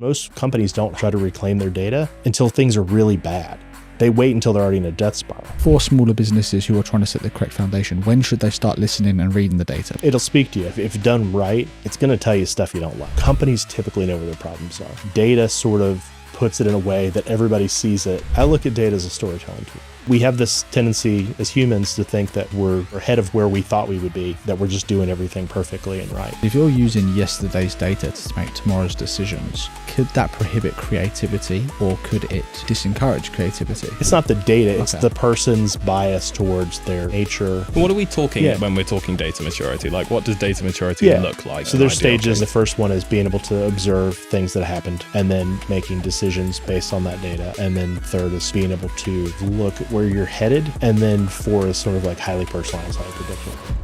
Most companies don't try to reclaim their data until things are really bad. They wait until they're already in a death spiral. For smaller businesses who are trying to set the correct foundation, when should they start listening and reading the data? It'll speak to you. If done right, it's going to tell you stuff you don't like. Companies typically know where their problems are. Data sort of puts it in a way that everybody sees it. I look at data as a storytelling tool. We have this tendency as humans to think that we're ahead of where we thought we would be, that we're just doing everything perfectly and right. If you're using yesterday's data to make tomorrow's decisions, could that prohibit creativity or could it disencourage creativity? It's not the data, it's the person's bias towards their nature. What are we talking when we're talking data maturity? Like, what does data maturity look like? So there's stages. The first one is being able to observe things that happened and then making decisions based on that data. And then third is being able to look at where you're headed. And then four is sort of like highly personalized, highly predictive.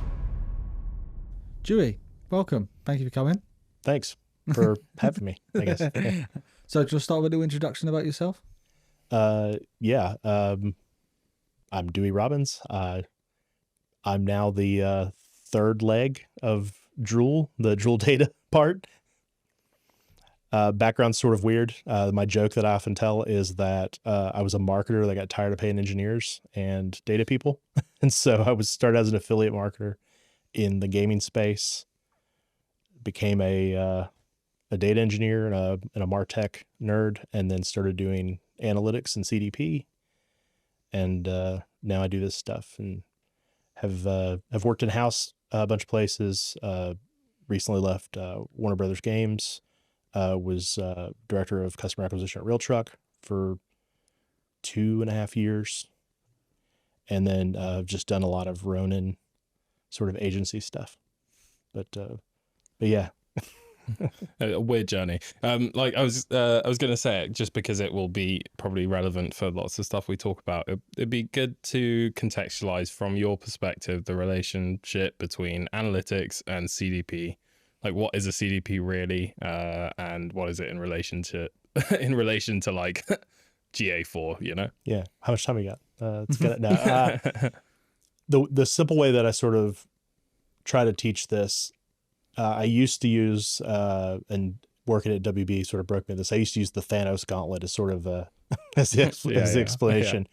Dewey, welcome. Thank you for coming. Thanks for having me, I guess. Yeah. So just start with a little introduction about yourself. I'm Dewey Robbins. I'm now the third leg of Drool, the Drool data part. Background's sort of weird. My joke that I often tell is that I was a marketer that got tired of paying engineers and data people. And so I was started as an affiliate marketer in the gaming space, became a data engineer and a MarTech nerd, and then started doing analytics and CDP. And now I do this stuff and have worked in-house a bunch of places. Recently left Warner Brothers Games. Was director of customer acquisition at Real Truck for 2.5 years. And then just done a lot of Ronin sort of agency stuff. But yeah. A weird journey. Like I was going to say it just because it will be probably relevant for lots of stuff we talk about. It'd be good to contextualize from your perspective the relationship between analytics and CDP. Like, what is a CDP really, and what is it in relation to like GA4? You know? Yeah. How much time we got? Let's get it now. The simple way that I sort of try to teach this, I used to use and working at WB sort of broke me this. I used to use the Thanos gauntlet as sort of as the explanation,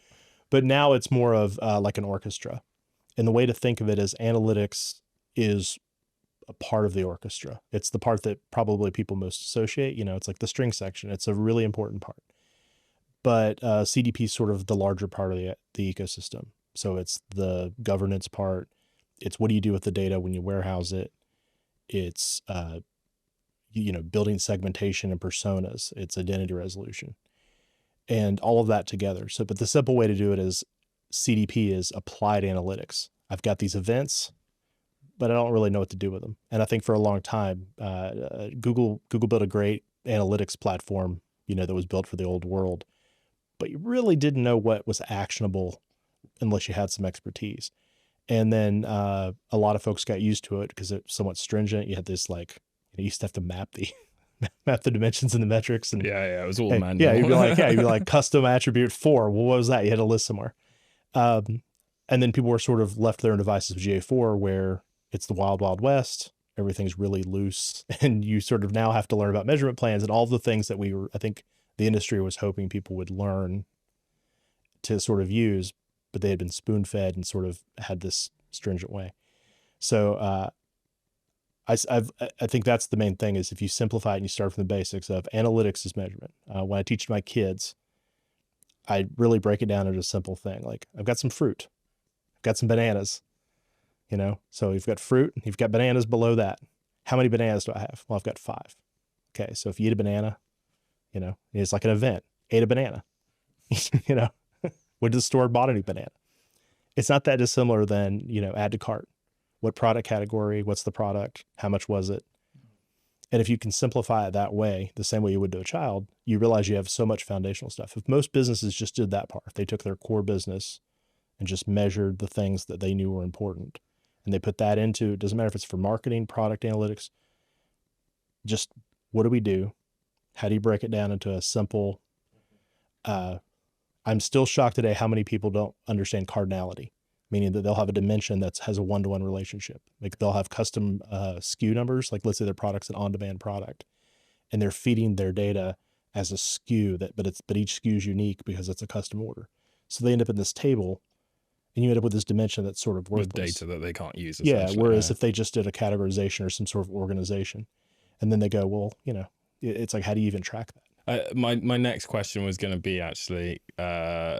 but now it's more of like an orchestra, and the way to think of it is analytics is a part of the orchestra. It's the part that probably people most associate. You know, it's like the string section. It's a really important part. But CDP is sort of the larger part of the ecosystem. So it's the governance part. It's what do you do with the data when you warehouse it? It's building segmentation and personas. It's identity resolution, and all of that together. So, but the simple way to do it is CDP is applied analytics. I've got these events, but I don't really know what to do with them. And I think for a long time, Google built a great analytics platform, that was built for the old world, but you really didn't know what was actionable unless you had some expertise. And then a lot of folks got used to it because it's somewhat stringent. You had this you used to have to map the dimensions and the metrics. And it was all manual. Yeah, you'd be like custom attribute 4. Well, what was that? You had to list somewhere. And then people were sort of left to their own devices with GA4 where it's the wild, wild west. Everything's really loose. And you sort of now have to learn about measurement plans and all the things that I think the industry was hoping people would learn to sort of use, but they had been spoon fed and sort of had this stringent way. So I think that's the main thing is if you simplify it and you start from the basics of analytics is measurement. When I teach my kids, I really break it down into a simple thing. Like I've got some fruit, I've got some bananas. So you've got fruit, you've got bananas below that. How many bananas do I have? Well, I've got 5. Okay. So if you eat a banana, it's like an event, ate a banana, went to the store, bought a new banana. It's not that dissimilar than, add to cart. What product category, what's the product? How much was it? And if you can simplify it that way, the same way you would to a child, you realize you have so much foundational stuff. If most businesses just did that part, they took their core business and just measured the things that they knew were important. And they put that into, it doesn't matter if it's for marketing, product analytics, just what do we do? How do you break it down into a simple, I'm still shocked today how many people don't understand cardinality, meaning that they'll have a dimension that has a one-to-one relationship. Like they'll have custom SKU numbers, like let's say their product's an on-demand product. and they're feeding their data as a SKU but each SKU is unique because it's a custom order. So they end up in this table, and you end up with this dimension that's sort of With worthless. data that they can't use. Yeah. Whereas if they just did a categorization or some sort of organization, and then they go, well, it's like, how do you even track that? My next question was going to be actually, I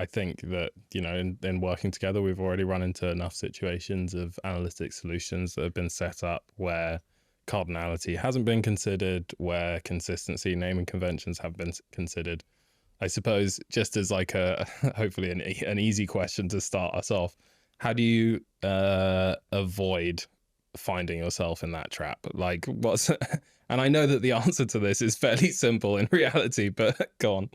think that, in working together, we've already run into enough situations of analytics solutions that have been set up where cardinality hasn't been considered, where consistency, naming conventions have been considered. I suppose just as like hopefully an easy question to start us off, how do you avoid finding yourself in that trap? Like and I know that the answer to this is fairly simple in reality, but go on.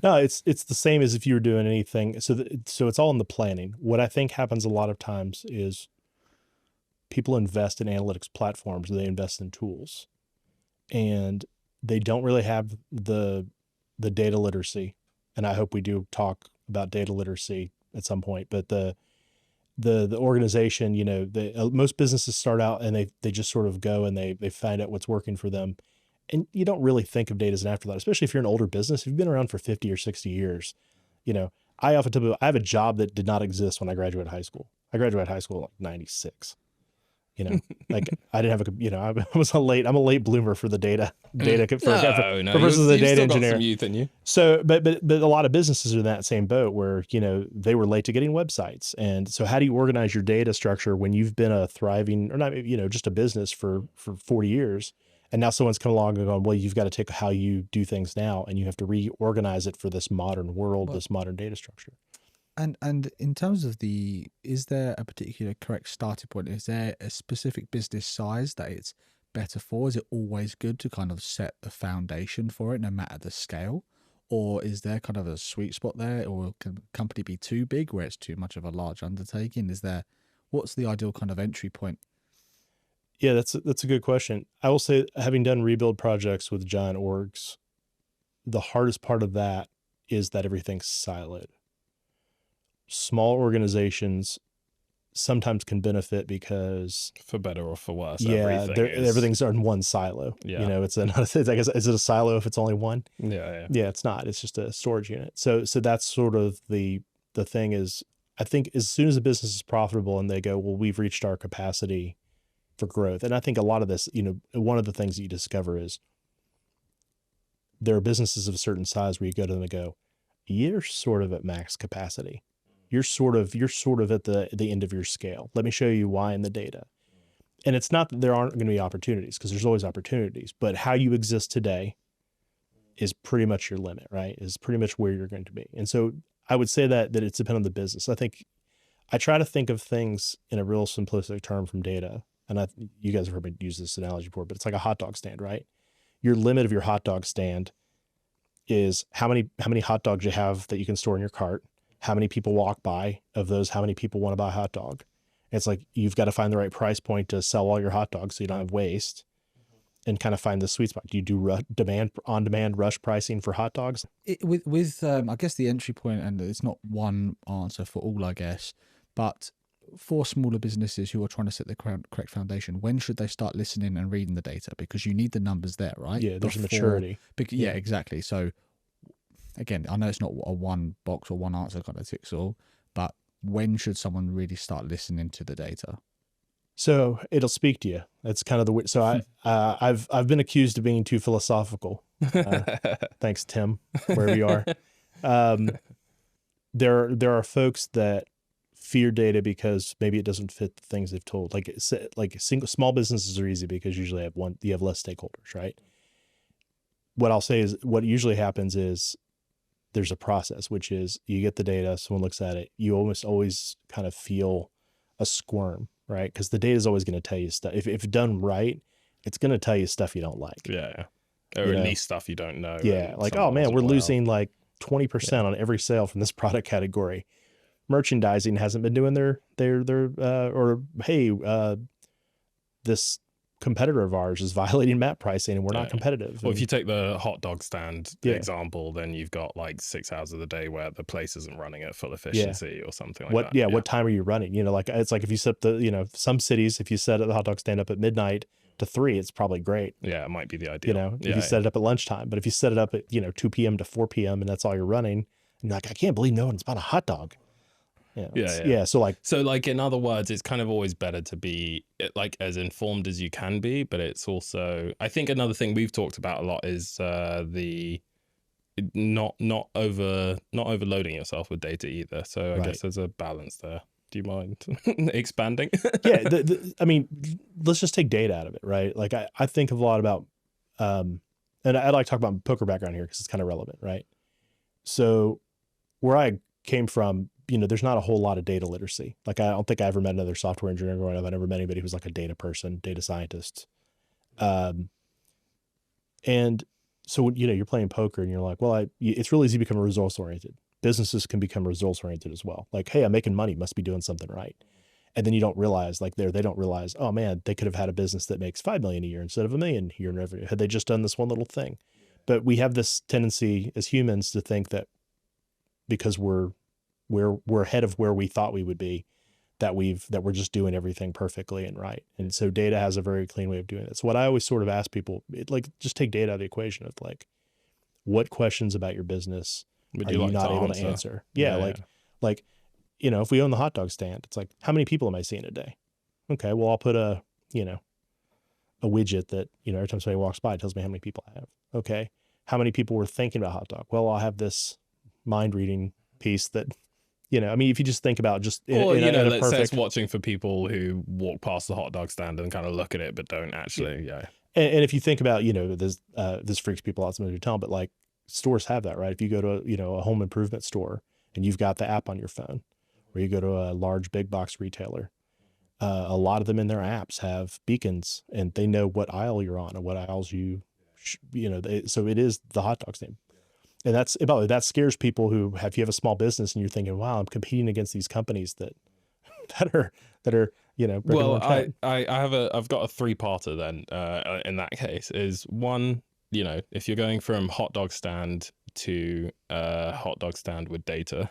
No, it's the same as if you were doing anything. So it's all in the planning. What I think happens a lot of times is people invest in analytics platforms, they invest in tools, and they don't really have the data literacy. And I hope we do talk about data literacy at some point, but the organization, most businesses start out and they just sort of go and they find out what's working for them. And you don't really think of data as an afterthought, especially if you're an older business. If you've been around for 50 or 60 years, I often tell people I have a job that did not exist when I graduated high school. I graduated high school in like 96. Like I didn't have I'm a late bloomer for the data for versus the data engineer. Got some youth in you. So, but a lot of businesses are in that same boat where, they were late to getting websites. And so how do you organize your data structure when you've been a thriving, or not, just a business for 40 years, and now someone's come along and gone, well, you've got to take how you do things now and you have to reorganize it for this modern world, this modern data structure. And in terms of is there a particular correct starting point? Is there a specific business size that it's better for? Is it always good to kind of set the foundation for it no matter the scale? Or is there kind of a sweet spot there? Or can the company be too big where it's too much of a large undertaking? What's the ideal kind of entry point? Yeah, that's a good question. I will say, having done rebuild projects with giant orgs, the hardest part of that is that everything's siloed. Small organizations sometimes can benefit because, for better or for worse, everything's in one silo. Yeah. Is it a silo if it's only one? Yeah. Yeah, it's not. It's just a storage unit. So that's sort of the thing is, I think as soon as a business is profitable and they go, well, we've reached our capacity for growth. And I think a lot of this, one of the things that you discover is there are businesses of a certain size where you go to them and go, you're sort of at max capacity. You're sort of at the end of your scale. Let me show you why in the data. And it's not that there aren't going to be opportunities, because there's always opportunities, but how you exist today is pretty much your limit, right? Is pretty much where you're going to be. And so I would say that it's dependent on the business. I think I try to think of things in a real simplistic term from data. And you guys have heard me use this analogy before, but it's like a hot dog stand, right? Your limit of your hot dog stand is how many hot dogs you have that you can store in your cart. How many people walk by of those? How many people want to buy a hot dog? It's like, you've got to find the right price point to sell all your hot dogs so you don't have waste, and kind of find the sweet spot. Do you do on-demand rush pricing for hot dogs? With I guess the entry point, and it's not one answer for all, I guess, but for smaller businesses who are trying to set the correct foundation, when should they start listening and reading the data? Because you need the numbers there, right? Yeah, there's maturity. Yeah, exactly. So again, I know it's not a one box or one answer kind of ticks all, but when should someone really start listening to the data? So it'll speak to you. That's kind of so I've been accused of being too philosophical. Thanks, Tim, wherever you are. There are folks that fear data because maybe it doesn't fit the things they've told. Like small businesses are easy because usually you have less stakeholders, right? What I'll say is what usually happens is there's a process, which is you get the data, someone looks at it, you almost always kind of feel a squirm, right? Because the data is always going to tell you stuff. If done right, it's going to tell you stuff you don't like. Yeah. Or at least stuff you don't know. Yeah. Like, oh man, we're losing like 20% on every sale from this product category. Merchandising hasn't been doing their or hey, this competitor of ours is violating map pricing and we're not competitive. Well, if you take the hot dog stand example, then you've got like 6 hours of the day where the place isn't running at full efficiency or something like that. What time are you running? Like it's like if you set some cities, if you set the hot dog stand up at midnight to 3, it's probably great. Yeah, it might be the ideal. You know, if you set it up at lunchtime, but if you set it up at, 2 p.m. to 4 p.m. and that's all you're running, and you're like, I can't believe no one's bought a hot dog. Yeah. So like in other words, it's kind of always better to be like as informed as you can be, but it's also, I think another thing we've talked about a lot is the not overloading yourself with data either. So I guess there's a balance there. Do you mind expanding? Yeah. I mean, let's just take data out of it, right? Like I think a lot about, and I'd like to talk about poker background here because it's kind of relevant, right? So where I came from, there's not a whole lot of data literacy. Like I don't think I ever met another software engineer growing up. I never met anybody who was like a data person, data scientist. And so, you're playing poker and you're like, well, it's really easy to become results oriented. Businesses can become results oriented as well. Like, hey, I'm making money, must be doing something right. And then you don't realize they don't realize, oh man, they could have had a business that makes 5 million a year instead of $1 million a year in revenue had they just done this one little thing. But we have this tendency as humans to think that because we're ahead of where we thought we would be, that we're just doing everything perfectly and right. And so data has a very clean way of doing it. So what I always sort of ask people, just take data out of the equation of like, what questions about your business are you not able to answer? Yeah. Like, if we own the hot dog stand, it's like, how many people am I seeing a day? Okay, well, I'll put a widget that, every time somebody walks by, it tells me how many people I have. Okay. How many people were thinking about hot dog? Well, I'll have this mind reading piece that, if you just think about let's say it's watching for people who walk past the hot dog stand and kind of look at it, but don't actually. Yeah. And if you think about, this freaks people out, somebody to tell them, but like stores have that, right? If you go to, a home improvement store and you've got the app on your phone, or you go to a large big box retailer, a lot of them in their apps have beacons and they know what aisle you're on and what aisles so it is the hot dog stand. And that scares people if you have a small business and you're thinking, wow, I'm competing against these companies that are, well, I've got a 3-parter then, in that case is one, if you're going from hot dog stand to hot dog stand with data,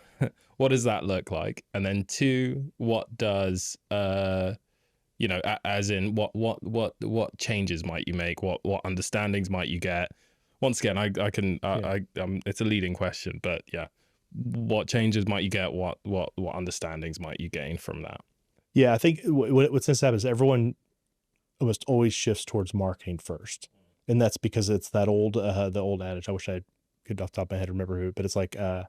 what does that look like? And then 2, what does, as in what changes might you make? What understandings might you get? Once again, it's a leading question, but yeah, what changes might you get? What understandings might you gain from that? Yeah, I think what tends to happen is everyone almost always shifts towards marketing first, and that's because it's that old the old adage. I wish I could off the top of my head remember who, but it's like I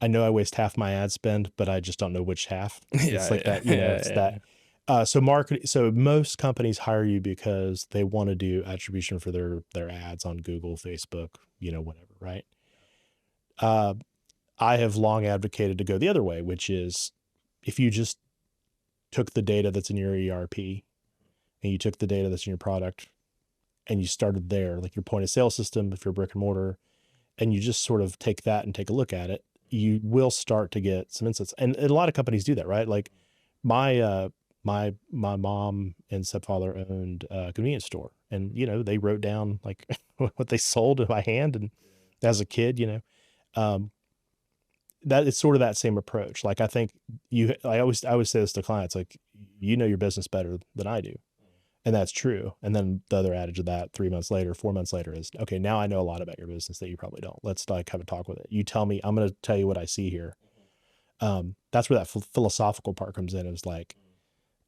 know I waste half my ad spend, but I just don't know which half. It's like that, it's that. So most companies hire you because they want to do attribution for their ads on Google, Facebook, whatever, right? I have long advocated to go the other way, which is if you just took the data that's in your ERP and you took the data that's in your product and you started there, like your point of sale system, if you're brick and mortar, and you just sort of take that and take a look at it, you will start to get some insights. And a lot of companies do that, right? Like my mom and stepfather owned a convenience store, and they wrote down like what they sold by hand, and as a kid, that it's sort of that same approach. Like I think I always say this to clients, like your business better than I do, and that's true. And then the other adage of that 3 months later, 4 months later is, okay, now I know a lot about your business that you probably don't. Let's like have a talk with it. You tell me, I'm going to tell you what I see here. That's where that philosophical part comes in. It was like,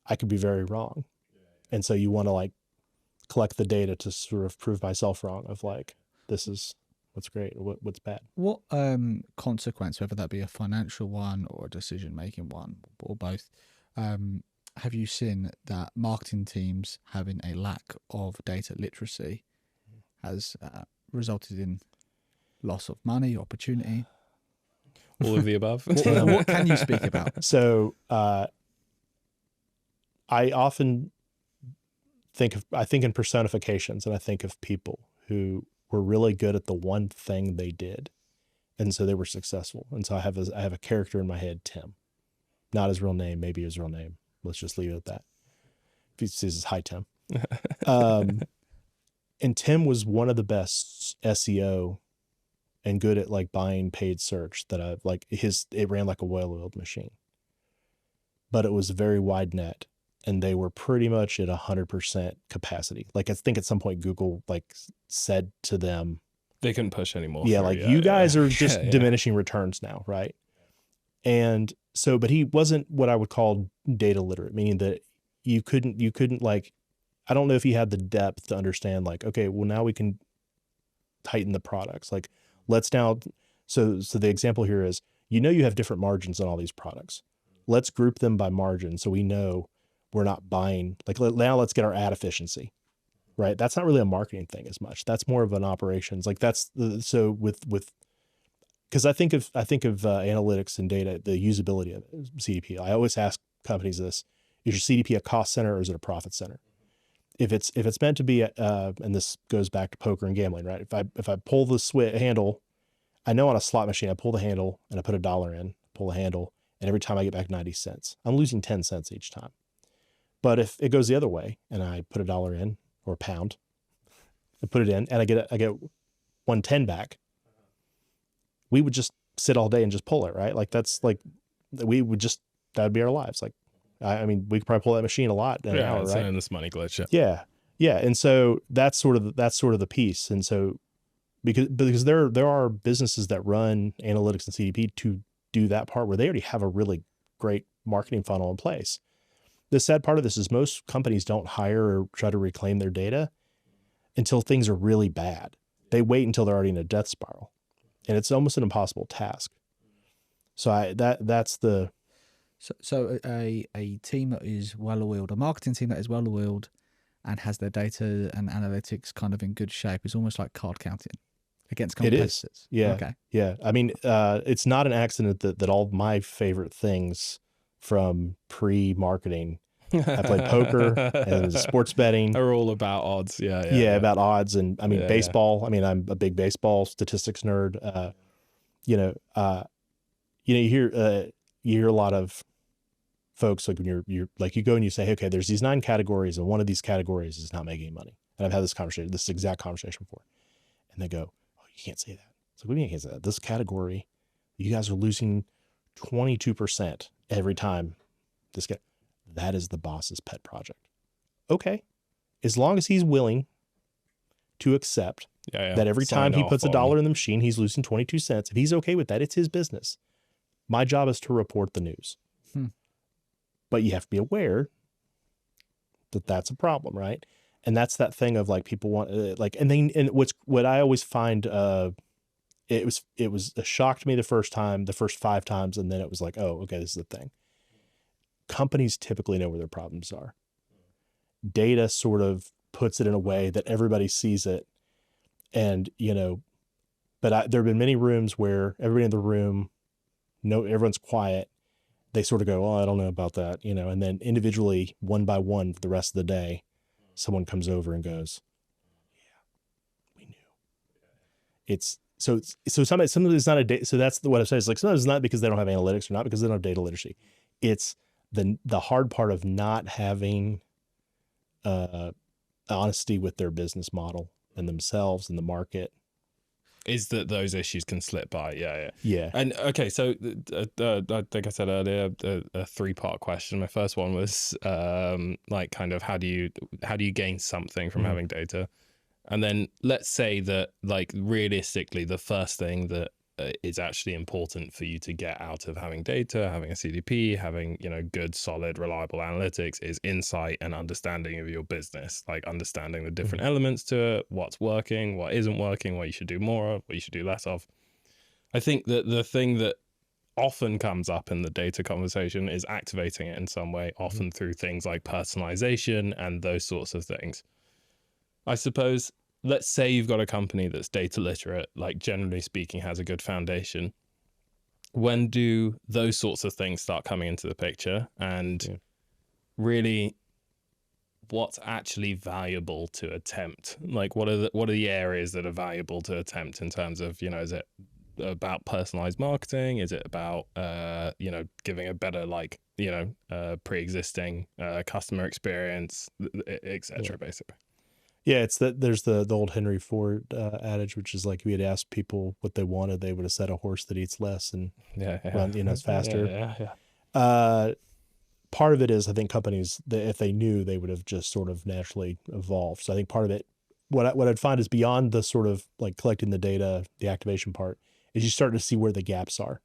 I could be very wrong. And so you want to like collect the data to sort of prove myself wrong of like, this is what's great, what's bad. What consequence, whether that be a financial one or a decision-making one or both, have you seen that marketing teams having a lack of data literacy has resulted in loss of money, opportunity? All of the above. What can you speak about? So I often think in personifications, and I think of people who were really good at the one thing they did, and so they were successful. And so I have a character in my head, Tim, not his real name, maybe his real name. Let's just leave it at that. If he says hi, Tim. And Tim was one of the best SEO and good at like buying paid search that it ran like a well-oiled machine, but it was a very wide net. and they were pretty much at 100% capacity. Like I think at some point Google like said to them, they couldn't push anymore. Yeah, like you guys are just diminishing returns now, right? And so, but he wasn't what I would call data literate, meaning that you couldn't like, I don't know if he had the depth to understand like, okay, well now we can tighten the products. Like let's now, so the example here is, you have different margins on all these products. Let's group them by margin so we know we're not buying, like now let's get our ad efficiency, right? That's not really a marketing thing as much. That's more of an operations. Like that's so with, because I think of analytics and data, the usability of CDP. I always ask companies this: is your CDP a cost center or is it a profit center? If it's meant to be, and this goes back to poker and gambling, right? If I pull the handle, I know on a slot machine, I pull the handle and I put $1 in, pull the handle, and every time I get back 90 cents. I'm losing 10 cents each time. But if it goes the other way and I put $1 in or a pound, I put it in and I get 110 back, we would just sit all day and just pull it, right? Like that's like, that would be our lives. Like, I mean, we could probably pull that machine a lot in an hour, right? And this money glitch. Yeah. And so that's sort of the piece. And so because there are businesses that run analytics and CDP to do that part where they already have a really great marketing funnel in place. The sad part of this is most companies don't hire or try to reclaim their data until things are really bad. They wait until they're already in a death spiral, and it's almost an impossible task. So that's the. So a team that is well-oiled, a marketing team that is well-oiled and has their data and analytics kind of in good shape is almost like card counting against competitors. It is. Yeah. Okay. Yeah. I mean, it's not an accident that all my favorite things from pre-marketing, I played poker and sports betting. Are all about odds. Yeah. About odds. And I mean, baseball. I mean, I'm a big baseball statistics nerd. You hear a lot of folks, like when you're like, you go and you say, okay, there's these 9 categories and one of these categories is not making money. And I've had this exact conversation before. And they go, oh, you can't say that. It's like, what do you mean you can't say that? This category, you guys are losing 22% every time that is the boss's pet project. Okay. As long as he's willing to accept that every time he puts $1 in the machine, he's losing 22 cents. If he's okay with that, it's his business. My job is to report the news. But you have to be aware that that's a problem, right? And that's that thing of like people want and what I always find it was a shock to me the first 5 times, and then it was like, oh, okay, this is the thing. Companies typically know where their problems are. Data sort of puts it in a way that everybody sees it, and but there have been many rooms where everybody in the room, everyone's quiet. They sort of go, oh, I don't know about that, and then individually, one by one, for the rest of the day, someone comes over and goes, yeah, we knew. It's so sometimes it's not a data. So that's what I've said. It's like, sometimes it's not because they don't have analytics or not because they don't have data literacy. It's the hard part of not having honesty with their business model and themselves and the market. Is that those issues can slip by. Yeah. And okay, so I think I said earlier, a 3-part question. My first one was like kind of how do you gain something from having data? And then let's say that like realistically the first thing that is actually important for you to get out of having data, having a CDP, having good, solid, reliable analytics is insight and understanding of your business, like understanding the different elements to it, what's working, what isn't working, what you should do more of, what you should do less of. I think that the thing that often comes up in the data conversation is activating it in some way, often through things like personalization and those sorts of things. I suppose, let's say you've got a company that's data literate, like generally speaking has a good foundation. When do those sorts of things start coming into the picture? And really, what's actually valuable to attempt? Like, what are the areas that are valuable to attempt in terms of, is it about personalized marketing? Is it about, giving a better, pre-existing customer experience, et cetera, basically? Yeah, it's that there's the old Henry Ford adage, which is like, if we had asked people what they wanted, they would have said a horse that eats less and run, is faster. part of it is, I think companies that if they knew, they would have just sort of naturally evolved. So I think part of it, what I'd find is beyond the sort of like collecting the data, the activation part, is you start to see where the gaps are.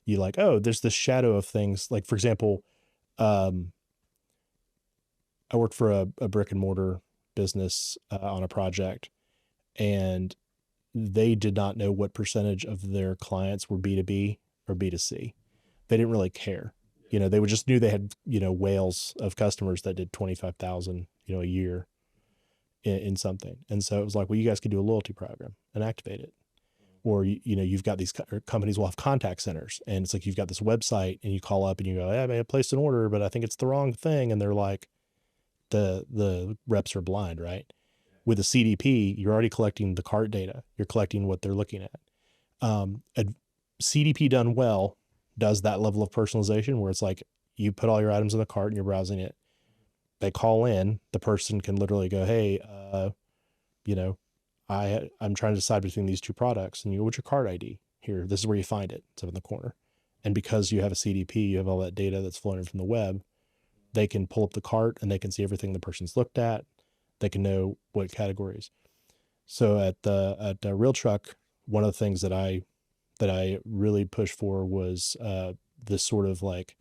You like, oh, there's this shadow of things. Like, for example, I worked for a brick and mortar business on a project, and they did not know what percentage of their clients were B2B or B2C. They didn't really care. You know, they would just knew they had, you know, whales of customers that did 25,000, you know, a year in something. And so it was like, well, you guys could do a loyalty program and activate it. Or, you know, you've got these companies will have contact centers, and it's like, you've got this website and you call up and you go, I may have placed an order, but I think it's the wrong thing. And they're like, the reps are blind, right? With a CDP, you're already collecting the cart data. You're collecting what they're looking at. A CDP done well does that level of personalization where it's like, you put all your items in the cart and you're browsing it. They call in, the person can literally go, hey, you know, I'm trying to decide between these two products, and you go, what's your cart ID? Here, this is where you find it. It's up in the corner. And because you have a CDP, you have all that data that's flowing from the web, they can pull up the cart and they can see everything the person's looked at. They can know what categories. So at Real Truck, one of the things that I really pushed for was this sort of like,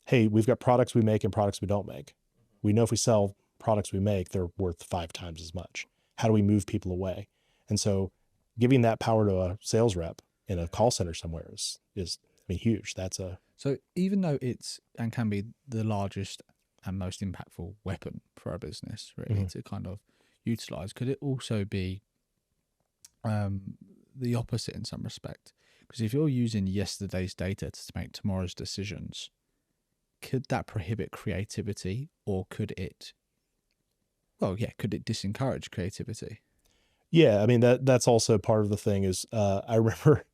hey, we've got products we make and products we don't make. We know if we sell products we make, they're worth 5 times as much. How do we move people away? And so giving that power to a sales rep in a call center somewhere is I mean, huge. So even though it's and can be the largest and most impactful weapon for a business, really, to kind of utilize, could it also be the opposite in some respect? Because if you're using yesterday's data to make tomorrow's decisions, could that prohibit creativity, or could it disencourage creativity? Yeah, I mean, that's also part of the thing is, I remember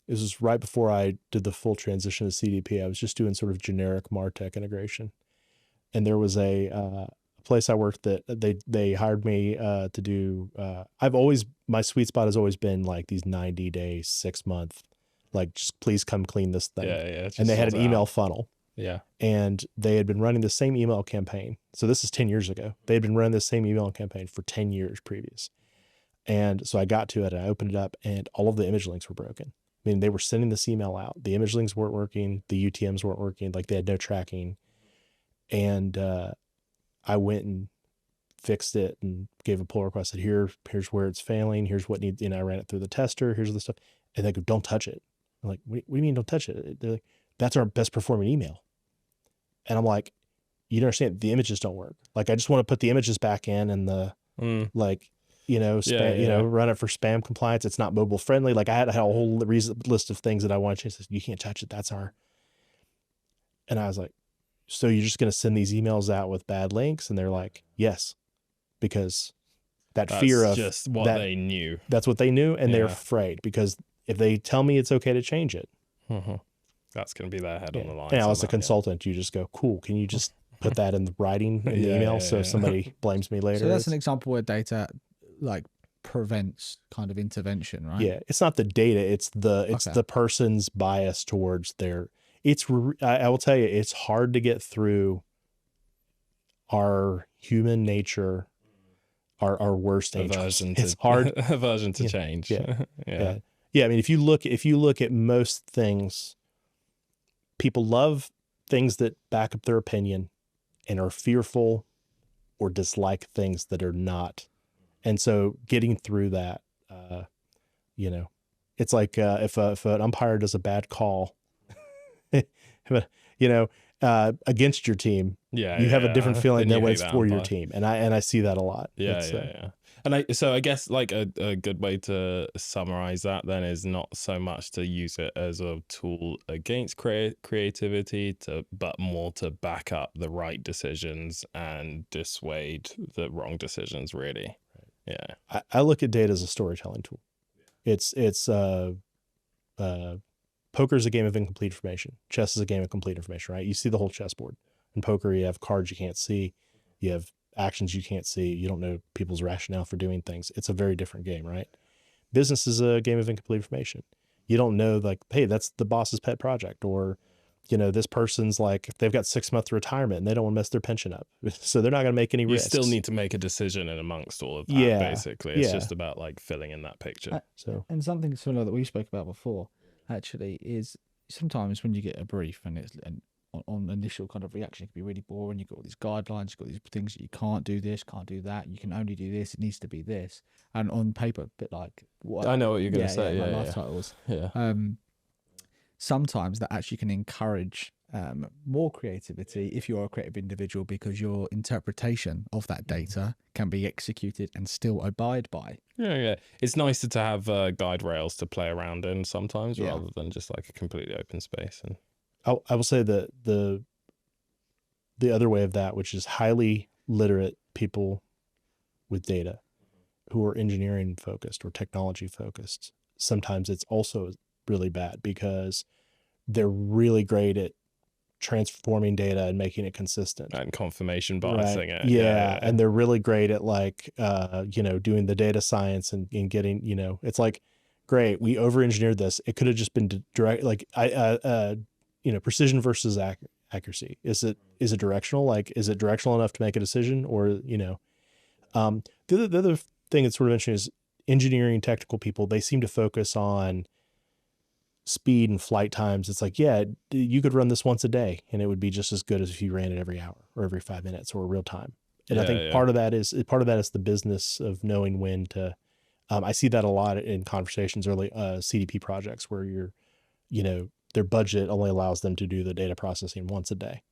this was right before I did the full transition to CDP. I was just doing sort of generic MarTech integration. And there was a place I worked that they hired me to do, my sweet spot has always been like these 90-day, 6-month, like, just please come clean this thing. Yeah. And they had an email funnel. Yeah. And they had been running the same email campaign. So this is 10 years ago. They had been running the same email campaign for 10 years previous. And so I got to it and I opened it up and all of the image links were broken. I mean, they were sending this email out. The image links weren't working. The UTMs weren't working. Like, they had no tracking. And I went and fixed it and gave a pull request. Said, here's where it's failing. Here's what needs, I ran it through the tester. Here's the stuff. And they go, don't touch it. I'm like, what do you mean don't touch it? They're like, that's our best performing email. And I'm like, you don't understand, the images don't work. Like, I just want to put the images back in and the, like, spam, run it for spam compliance. It's not mobile friendly. Like, I had a whole list of things that I want to change. You can't touch it. That's our, and I was like, so you're just going to send these emails out with bad links? And they're like, yes, because that's fear of just what they knew. That's what they knew. And they're afraid, because if they tell me it's okay to change it, that's going to be their head on the line. And as a consultant, you just go, cool. Can you just put that in the writing in the email so if somebody blames me later? So that's an example where data like prevents kind of intervention, right? Yeah, it's not the data; it's the person's bias towards their. I will tell you, it's hard to get through our human nature, our worst angels. It's hard aversion to change. Yeah. I mean, if you look at most things, people love things that back up their opinion and are fearful or dislike things that are not. And so getting through that, it's like if an umpire does a bad call, against your team, you have a different feeling than when it's for your team. And I see that a lot. Yeah. And I guess like a good way to summarize that then is not so much to use it as a tool against creativity, but more to back up the right decisions and dissuade the wrong decisions, really. Yeah. I look at data as a storytelling tool. It's poker is a game of incomplete information. Chess is a game of complete information, right? You see the whole chessboard. In poker, you have cards you can't see. You have actions you can't see. You don't know people's rationale for doing things. It's a very different game, right? Business is a game of incomplete information. You don't know, like, hey, that's the boss's pet project, or this person's like, they've got 6 month retirement and they don't want to mess their pension up. So they're not going to make any You risks. still need to make a decision in amongst all of that, Yeah, basically. It's yeah. just about like filling in that picture. And something similar that we spoke about before, actually, is sometimes when you get a brief and it's on initial kind of reaction, it can be really boring. You've got all these guidelines, you've got these things that you can't do this, can't do that. You can only do this. It needs to be this. And on paper, a bit like what I know what you're going to say. like life titles. Yeah. Sometimes that actually can encourage more creativity if you're a creative individual, because your interpretation of that data can be executed and still abide by. Yeah. It's nicer to have guide rails to play around in sometimes, rather than just like a completely open space. And I will say that the other way of that, which is highly literate people with data who are engineering focused or technology focused, sometimes it's also really bad because they're really great at transforming data and making it consistent and confirmation biasing it. Yeah. And they're really great at like, doing the data science and getting, it's like, great, we over-engineered this. It could have just been direct, like precision versus accuracy. Is it directional? Like, is it directional enough to make a decision? Or, the other thing that's sort of interesting is engineering technical people, they seem to focus on speed and flight times. It's like, yeah, you could run this once a day and it would be just as good as if you ran it every hour or every 5 minutes or real time. And I think part of that is the business of knowing when to, I see that a lot in conversations, early CDP projects where their budget only allows them to do the data processing once a day.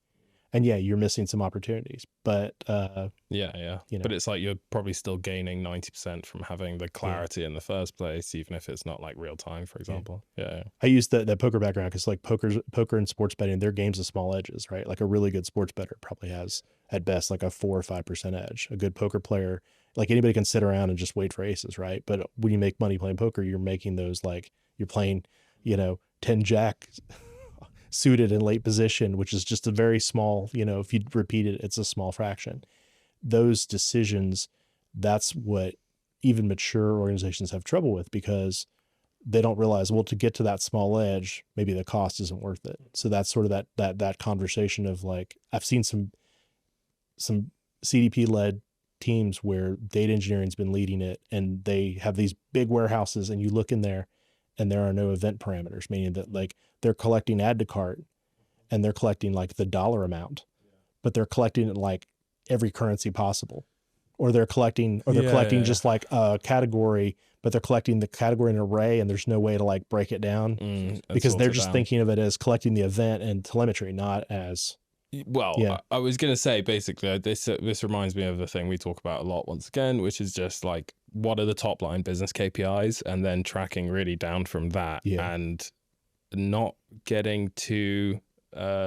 And you're missing some opportunities, but but it's like you're probably still gaining 90% from having the clarity in the first place, even if it's not like real time, for example. I use that poker background because like poker and sports betting, their game's of small edges, right? Like a really good sports bettor probably has at best like a 4 or 5% edge. A good poker player, like anybody can sit around and just wait for aces, right? But when you make money playing poker, you're making those like you're playing, 10 jack suited in late position, which is just a very small, if you repeat it, it's a small fraction. Those decisions, that's what even mature organizations have trouble with because they don't realize, well, to get to that small edge, maybe the cost isn't worth it. So that's sort of that conversation of like, I've seen some CDP led teams where data engineering's been leading it and they have these big warehouses and you look in there and there are no event parameters, meaning that like they're collecting add to cart and they're collecting like the dollar amount, but they're collecting it like every currency possible, or they're collecting just like a category, but they're collecting the category in an array and there's no way to like break it down because they're just thinking of it as collecting the event and telemetry, not as. Well, I was going to say, basically, this reminds me of the thing we talk about a lot once again, which is just like, what are the top line business KPIs and then tracking really down from that and not getting too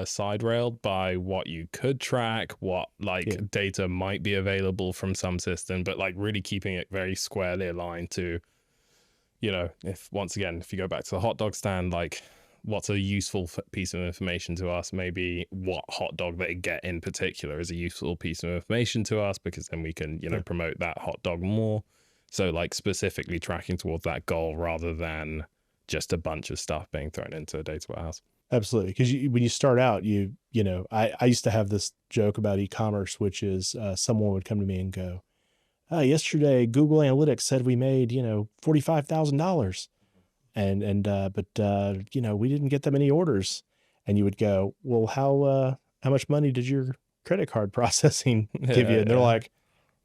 side railed by what you could track, what data might be available from some system, but like really keeping it very squarely aligned to, if you go back to the hot dog stand, like, what's a useful piece of information to us? Maybe what hot dog they get in particular is a useful piece of information to us because then we can, promote that hot dog more. So like specifically tracking towards that goal rather than just a bunch of stuff being thrown into a data warehouse. Absolutely. Because when you start out, I used to have this joke about eCommerce, which is someone would come to me and go, yesterday Google Analytics said we made, $45,000. But we didn't get that many orders. And you would go, well, how much money did your credit card processing give you? And they're like,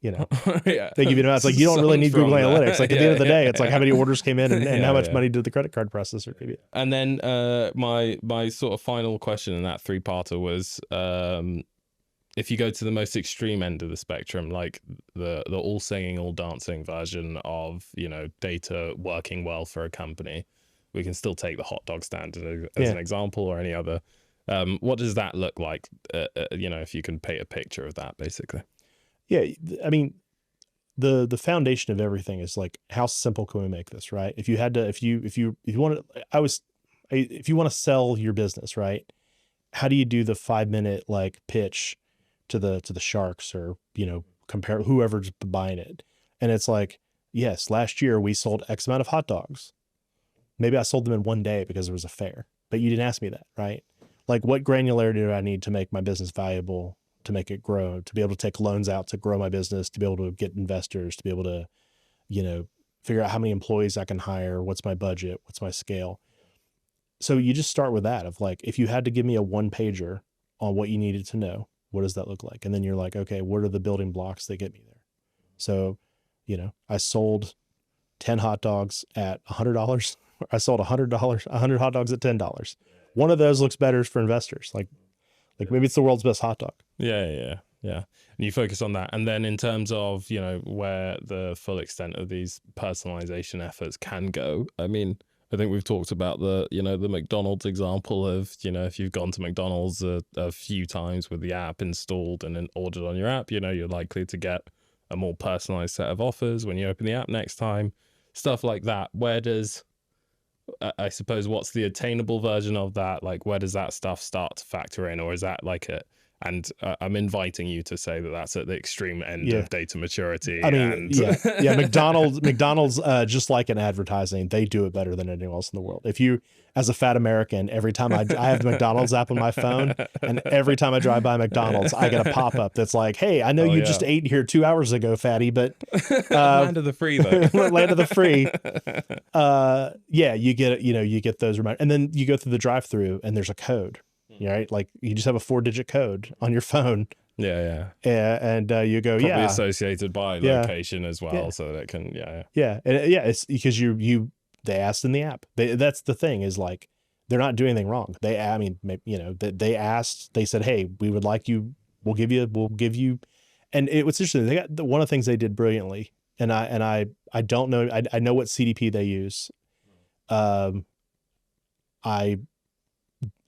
they give you an amount. It's like, you don't really need Google Analytics. Like at the end of the day, it's like how many orders came in and how much money did the credit card processor give you? And then my sort of final question in that 3-parter was, if you go to the most extreme end of the spectrum, like the all singing, all dancing version of, data working well for a company, we can still take the hot dog stand as an example or any other. What does that look like? If you can paint a picture of that, basically. Yeah. I mean, the foundation of everything is like, how simple can we make this, right? If you want to sell your business, right? How do you do the 5-minute like pitch to the sharks or, compare whoever's buying it? And it's like, yes, last year we sold X amount of hot dogs. Maybe I sold them in one day because there was a fair, but you didn't ask me that, right? Like, what granularity do I need to make my business valuable, to make it grow, to be able to take loans out to grow my business, to be able to get investors, to be able to, figure out how many employees I can hire, what's my budget, what's my scale. So you just start with that of like, if you had to give me a 1-pager on what you needed to know, what does that look like? And then you're like, okay, what are the building blocks that get me there? So, I sold 10 hot dogs at $100. I sold $100, 100 hot dogs at $10. One of those looks better for investors. Like maybe it's the world's best hot dog. Yeah. And you focus on that. And then in terms of, where the full extent of these personalization efforts can go, I mean, I think we've talked about the McDonald's example of, if you've gone to McDonald's a few times with the app installed and then ordered on your app, you're likely to get a more personalized set of offers when you open the app next time, stuff like that. Where does, I suppose, what's the attainable version of that? Like, where does that stuff start to factor in? Or is that like and I'm inviting you to say that that's at the extreme end of data maturity. I mean, McDonald's, just like in advertising, they do it better than anyone else in the world. If you, as a fat American, every time I have the McDonald's app on my phone, and every time I drive by McDonald's, I get a pop-up that's like, hey, I know you just ate here 2 hours ago, fatty, but land of the free though. Land of the free. You get it, you get those reminders. And then you go through the drive-through and there's a code. Right, like you just have a 4-digit code on your phone. And you go, probably associated by location as well, so that it can, it's because they asked in the app. That's the thing, is like they're not doing anything wrong. They asked, they said, hey, we would like you, we'll give you, and what's interesting, they got one of the things they did brilliantly, and I don't know, I know what CDP they use.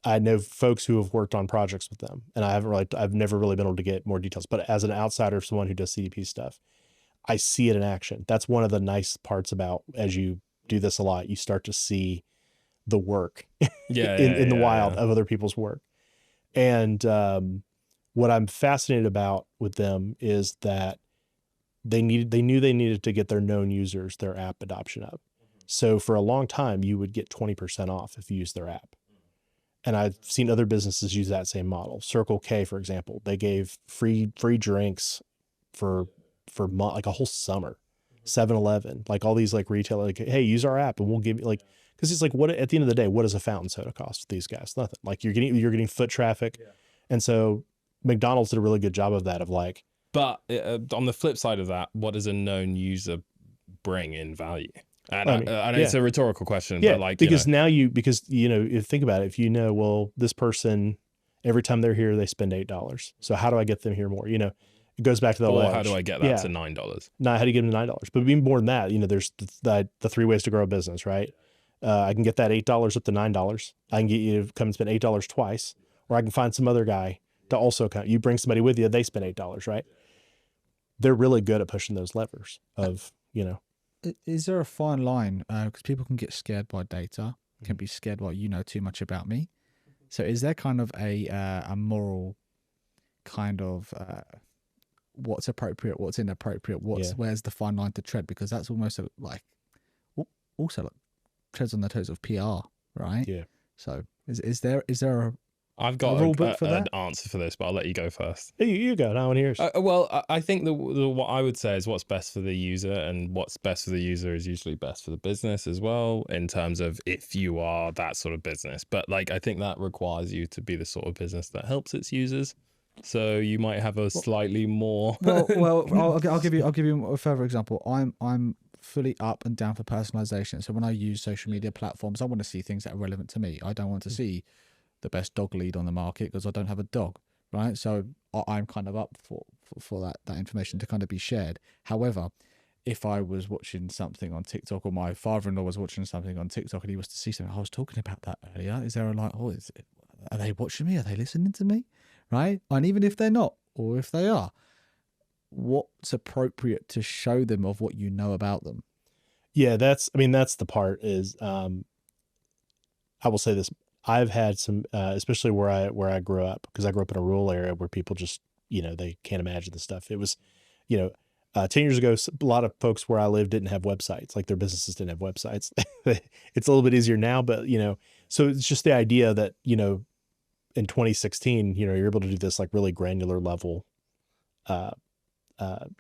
I know folks who have worked on projects with them, and I've never really been able to get more details, but as an outsider, someone who does CDP stuff, I see it in action. That's one of the nice parts about, as you do this a lot, you start to see the work in the wild of other people's work. And what I'm fascinated about with them is that they knew they needed to get their known users, their app adoption up. So for a long time, you would get 20% off if you used their app. And I've seen other businesses use that same model. Circle K, for example, they gave free drinks for like a whole summer. 7-Eleven, like all these like retail, like, hey, use our app and we'll give you, like, because it's like, what at the end of the day, what does a fountain soda cost with these guys? Nothing. Like you're getting foot traffic, and so McDonald's did a really good job of that. Of like, but on the flip side of that, what does a known user bring in value? And it's a rhetorical question, but like, because you think about it, if well, this person, every time they're here, they spend $8. So how do I get them here more? It goes back to the how do I get that to $9? How do you get them to $9? But even more than that, there's the 3 ways to grow a business, right? I can get that $8 up to $9. I can get you to come and spend $8 twice, or I can find some other guy to also come. You bring somebody with you, they spend $8, right? They're really good at pushing those levers of, Is there a fine line? Because people can get scared by data, can be scared by too much about me. So is there kind of a moral kind of what's appropriate, what's inappropriate, where's the fine line to tread? Because that's almost like treads on the toes of PR, right? Yeah. So is there a I've got rule book for an answer for this, but I'll let you go first. Hey, you go. I want to hear yours. Well, I think what I would say is what's best for the user, and what's best for the user is usually best for the business as well, in terms of if you are that sort of business. But like, I think that requires you to be the sort of business that helps its users. So you might have a slightly more. well, I'll give you a further example. I'm fully up and down for personalization. So when I use social media platforms, I want to see things that are relevant to me. I don't want to see the best dog lead on the market because I don't have a dog, right? So I'm kind of up for that information to kind of be shared. However, if I was watching something on TikTok, or my father-in-law was watching something on TikTok and he was to see something, I was talking about that earlier. Is there are they watching me? Are they listening to me? Right? And even if they're not, or if they are, what's appropriate to show them of what you know about them? Yeah, that's the part is, I will say this. I've had some, especially where I grew up, because I grew up in a rural area where people just, they can't imagine the stuff. It was, 10 years ago, a lot of folks where I lived didn't have websites, like their businesses didn't have websites. It's a little bit easier now, but, so it's just the idea that, in 2016, you're able to do this like really granular level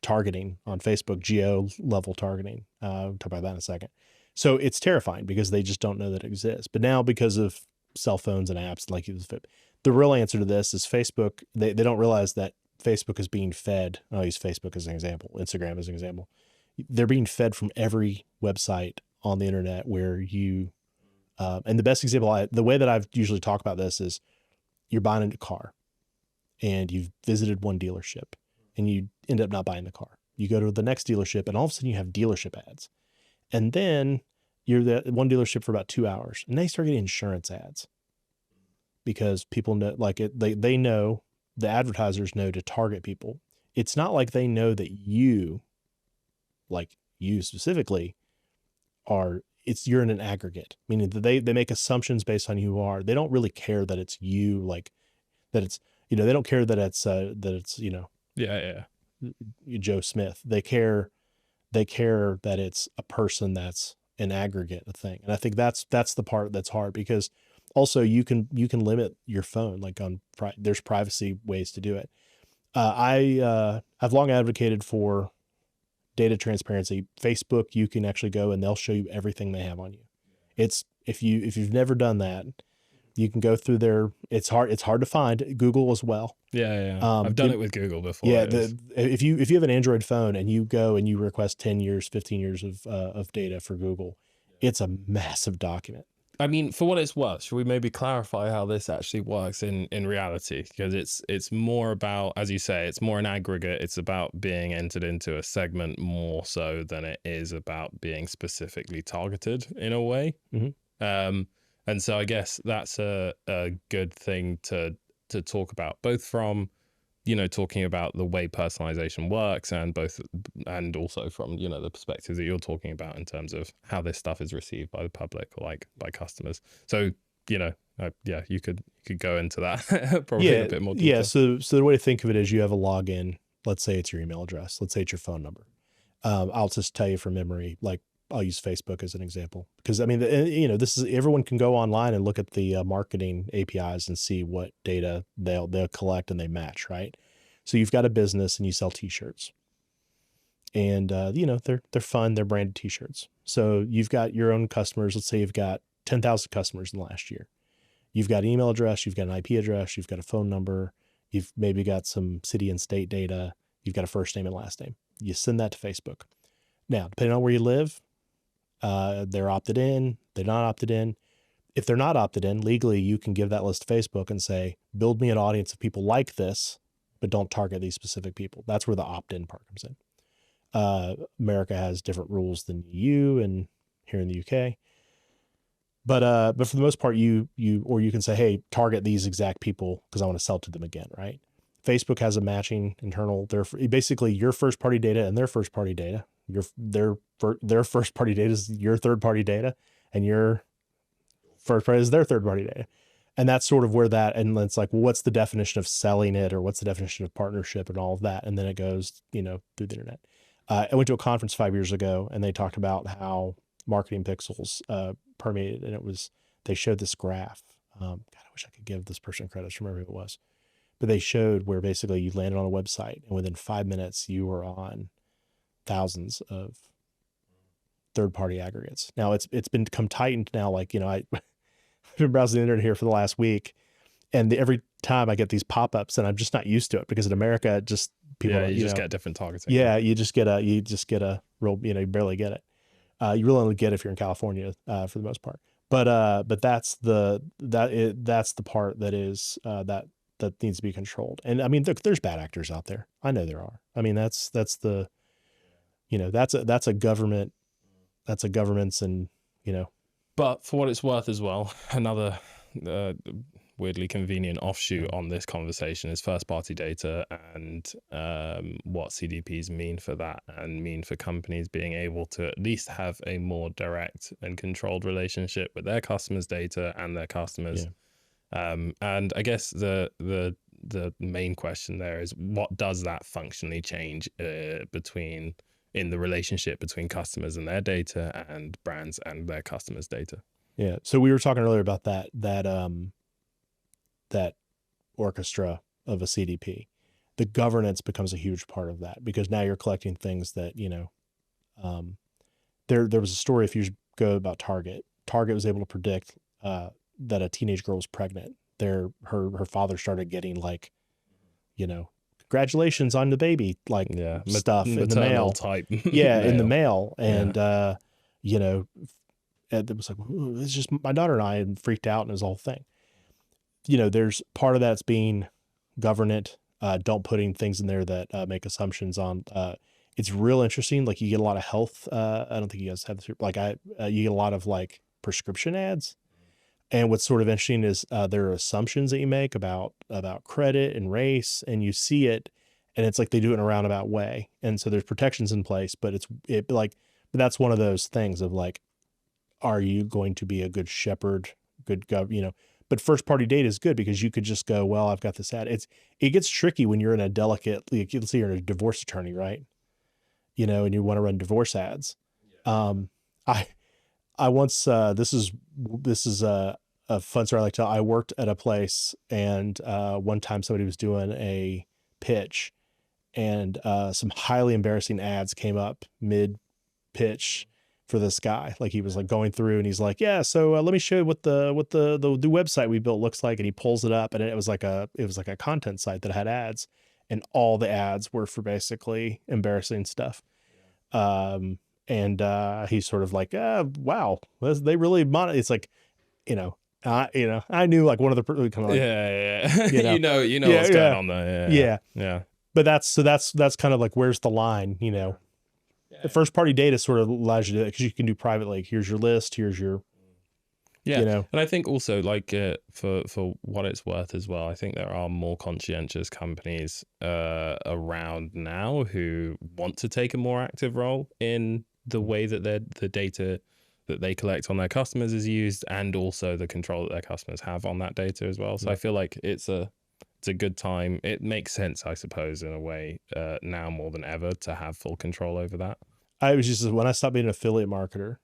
targeting on Facebook, geo level targeting. We'll talk about that in a second. So it's terrifying because they just don't know that it exists. But now, because of cell phones and apps like the real answer to this is Facebook. They don't realize that Facebook is being fed. I'll use Facebook as an example, Instagram as an example. They're being fed from every website on the internet where you, and the best example, the way that I've usually talk about this is you're buying a car and you've visited one dealership and you end up not buying the car. You go to the next dealership and all of a sudden you have dealership ads. And then you're at one dealership for about 2 hours and they start getting insurance ads because people know, like they know, the advertisers know to target people. It's not like they know that you, like you specifically, you're in an aggregate, meaning that they make assumptions based on who you are. They don't really care that it's you, like that it's, they don't care that it's Joe Smith. They care that it's a person that's an aggregate thing. And I think that's the part that's hard, because also you can limit your phone, like there's privacy ways to do it. I've long advocated for data transparency. Facebook, you can actually go and they'll show you everything they have on you. It's, if you've never done that, you can go through it's hard to find. Google as well. Yeah. I've done it with Google before. Yeah. If you have an Android phone and you go and you request 10 years, 15 years of data for Google, it's a massive document. I mean, for what it's worth, should we maybe clarify how this actually works in reality? Because it's more about, as you say, it's more an aggregate. It's about being entered into a segment more so than it is about being specifically targeted in a way. Mm-hmm. And so I guess that's a good thing to talk about, both from, talking about the way personalization works and also from, the perspective that you're talking about in terms of how this stuff is received by the public or like by customers. So, you could go into that probably in a bit more detail. Yeah. So the way to think of it is you have a login. Let's say it's your email address. Let's say it's your phone number. I'll just tell you from memory, like I'll use Facebook as an example, because I mean, this is, everyone can go online and look at the marketing APIs and see what data they'll collect and they match, right? So you've got a business and you sell t-shirts, and they're fun. They're branded t-shirts. So you've got your own customers. Let's say you've got 10,000 customers in the last year. You've got an email address, you've got an IP address, you've got a phone number, you've maybe got some city and state data, you've got a first name and last name. You send that to Facebook. Now, depending on where you live, they're opted in, they're not opted in. If they're not opted in, legally, you can give that list to Facebook and say, build me an audience of people like this, but don't target these specific people. That's where the opt-in part comes in. America has different rules than EU and here in the UK. But for the most part, you can say, hey, target these exact people because I want to sell to them again, right? Facebook has a matching internal. They're basically your first party data and their first party data. Their first party data is your third party data, and your first party is their third party data. And that's sort of where that, and it's like, well, what's the definition of selling it, or what's the definition of partnership and all of that? And then it goes, through the internet. I went to a conference 5 years ago and they talked about how marketing pixels permeated, and they showed this graph. God, I wish I could give this person credit. I don't remember who it was, but they showed where basically you landed on a website and within 5 minutes you were on thousands of third-party aggregates. Now it's become tightened now. Like, I've been browsing the internet here for the last week, and every time I get these pop-ups, and I'm just not used to it because in America, just people, you just get different targeting. Yeah, you just get a real, you barely get it. You really only get it if you're in California for the most part. But that's the part that is that needs to be controlled. And I mean, there's bad actors out there. I know there are. I mean, that's a government. That's a government's, and But for what it's worth as well, another weirdly convenient offshoot on this conversation is first-party data and what CDPs mean for that, and mean for companies being able to at least have a more direct and controlled relationship with their customers' data and their customers. Yeah. And I guess the main question there is, what does that functionally change in the relationship between customers and their data and brands and their customers' data? Yeah. So we were talking earlier about that that orchestra of a CDP. The governance becomes a huge part of that, because now you're collecting things that, there was a story a few years ago about Target. Target was able to predict that a teenage girl was pregnant. Her father started getting like, congratulations on the baby, like stuff in the mail type. in the mail. And, it was like, it's just my daughter and I, and freaked out, and it was the whole thing. There's part of that's being governant, don't putting things in there that make assumptions on, it's real interesting. Like you get a lot of health. I don't think you guys have this, like you get a lot of like prescription ads. And what's sort of interesting is there are assumptions that you make about credit and race, and you see it, and it's like they do it in a roundabout way. And so there's protections in place, but but that's one of those things of like, are you going to be a good shepherd, but first party data is good, because you could just go, well, I've got this ad. It gets tricky when you're in a delicate, like, let's say you're a divorce attorney, right? And you want to run divorce ads. I once, this is a fun story I like to tell. I worked at a place, and one time somebody was doing a pitch, and some highly embarrassing ads came up mid pitch for this guy. Like he was like going through, and he's like, yeah, so let me show you what the website we built looks like. And he pulls it up, and it was like a content site that had ads, and all the ads were for basically embarrassing stuff. And he's sort of like, wow, they really it's like, I knew like one of the kind of like, what's going on there. Yeah. But that's kind of like, where's the line, The first party data sort of allows you to do it, because you can do private, like, here's your list, here's your, and I think also like for what it's worth as well, I think there are more conscientious companies around now who want to take a more active role in the way that the data that they collect on their customers is used, and also the control that their customers have on that data as well. So I feel like it's a good time. It makes sense, I suppose, in a way, now more than ever, to have full control over that. When I stopped being an affiliate marketer,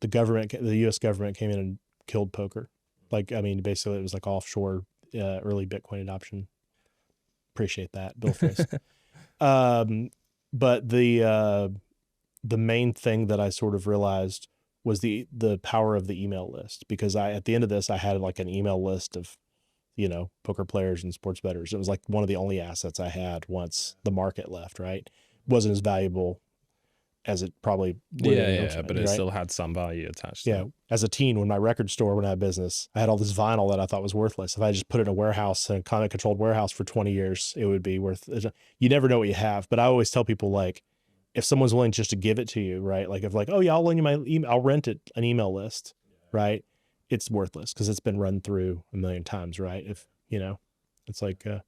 the US government came in and killed poker. Like, I mean, basically it was like offshore, early Bitcoin adoption. Appreciate that, Bill Frisk. But the main thing that I sort of realized was the power of the email list, because at the end of this, I had like an email list of, poker players and sports bettors. It was like one of the only assets I had once the market left, right? Wasn't as valuable as it probably would have, but it still had some value attached to it. As a teen, when my record store went out of business, I had all this vinyl that I thought was worthless. If I just put it in a warehouse, a climate controlled warehouse for 20 years, it would be worth it. You never know what you have. But I always tell people, like, if someone's willing just to give it to you, right? Like, if like, oh yeah, I'll lend you my email, I'll rent it, an email list, right? It's worthless because it's been run through a million times, right? If, it's like, and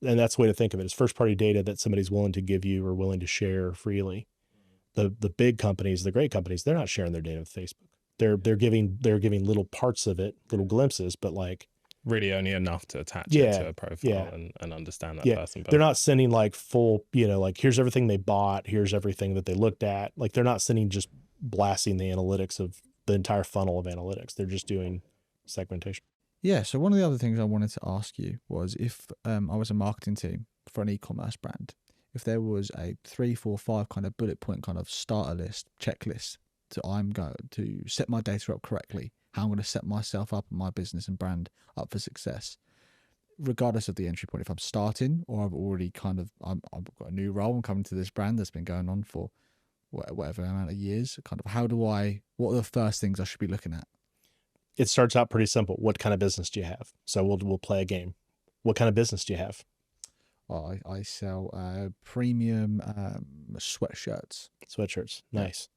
that's the way to think of it, is first party data that somebody's willing to give you or willing to share freely. The big companies, the great companies, they're not sharing their data with Facebook. They're giving little parts of it, little glimpses, but like really only enough to attach it to a profile and understand that person better. They're not sending like full, like, here's everything they bought, here's everything that they looked at. Like, they're not sending, just blasting the analytics of the entire funnel of analytics. They're just doing segmentation. Yeah. So one of the other things I wanted to ask you was, if I was a marketing team for an e-commerce brand, if there was a 3, 4, 5 kind of bullet point kind of starter list, checklist, I'm going to set my data up correctly, how I'm going to set myself up and my business and brand up for success, regardless of the entry point. If I'm starting, or I've already I've got a new role and coming to this brand that's been going on for whatever amount of years, what are the first things I should be looking at? It starts out pretty simple. What kind of business do you have? So we'll play a game. What kind of business do you have? I sell premium sweatshirts. Nice.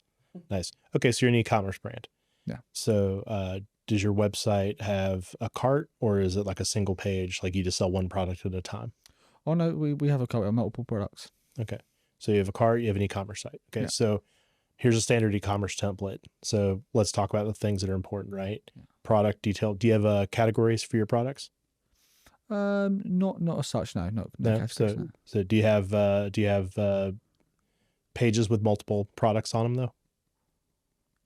Nice. Okay, so you're an e-commerce brand. Yeah. So does your website have a cart, or is it like a single page, like you just sell one product at a time? Oh no, we have a cart of multiple products. Okay. So you have a cart, you have an e-commerce site. Okay. Yeah. So here's a standard e-commerce template. So let's talk about the things that are important, right? Yeah. Product detail. Do you have categories for your products? Not as such. No. So do you have pages with multiple products on them though?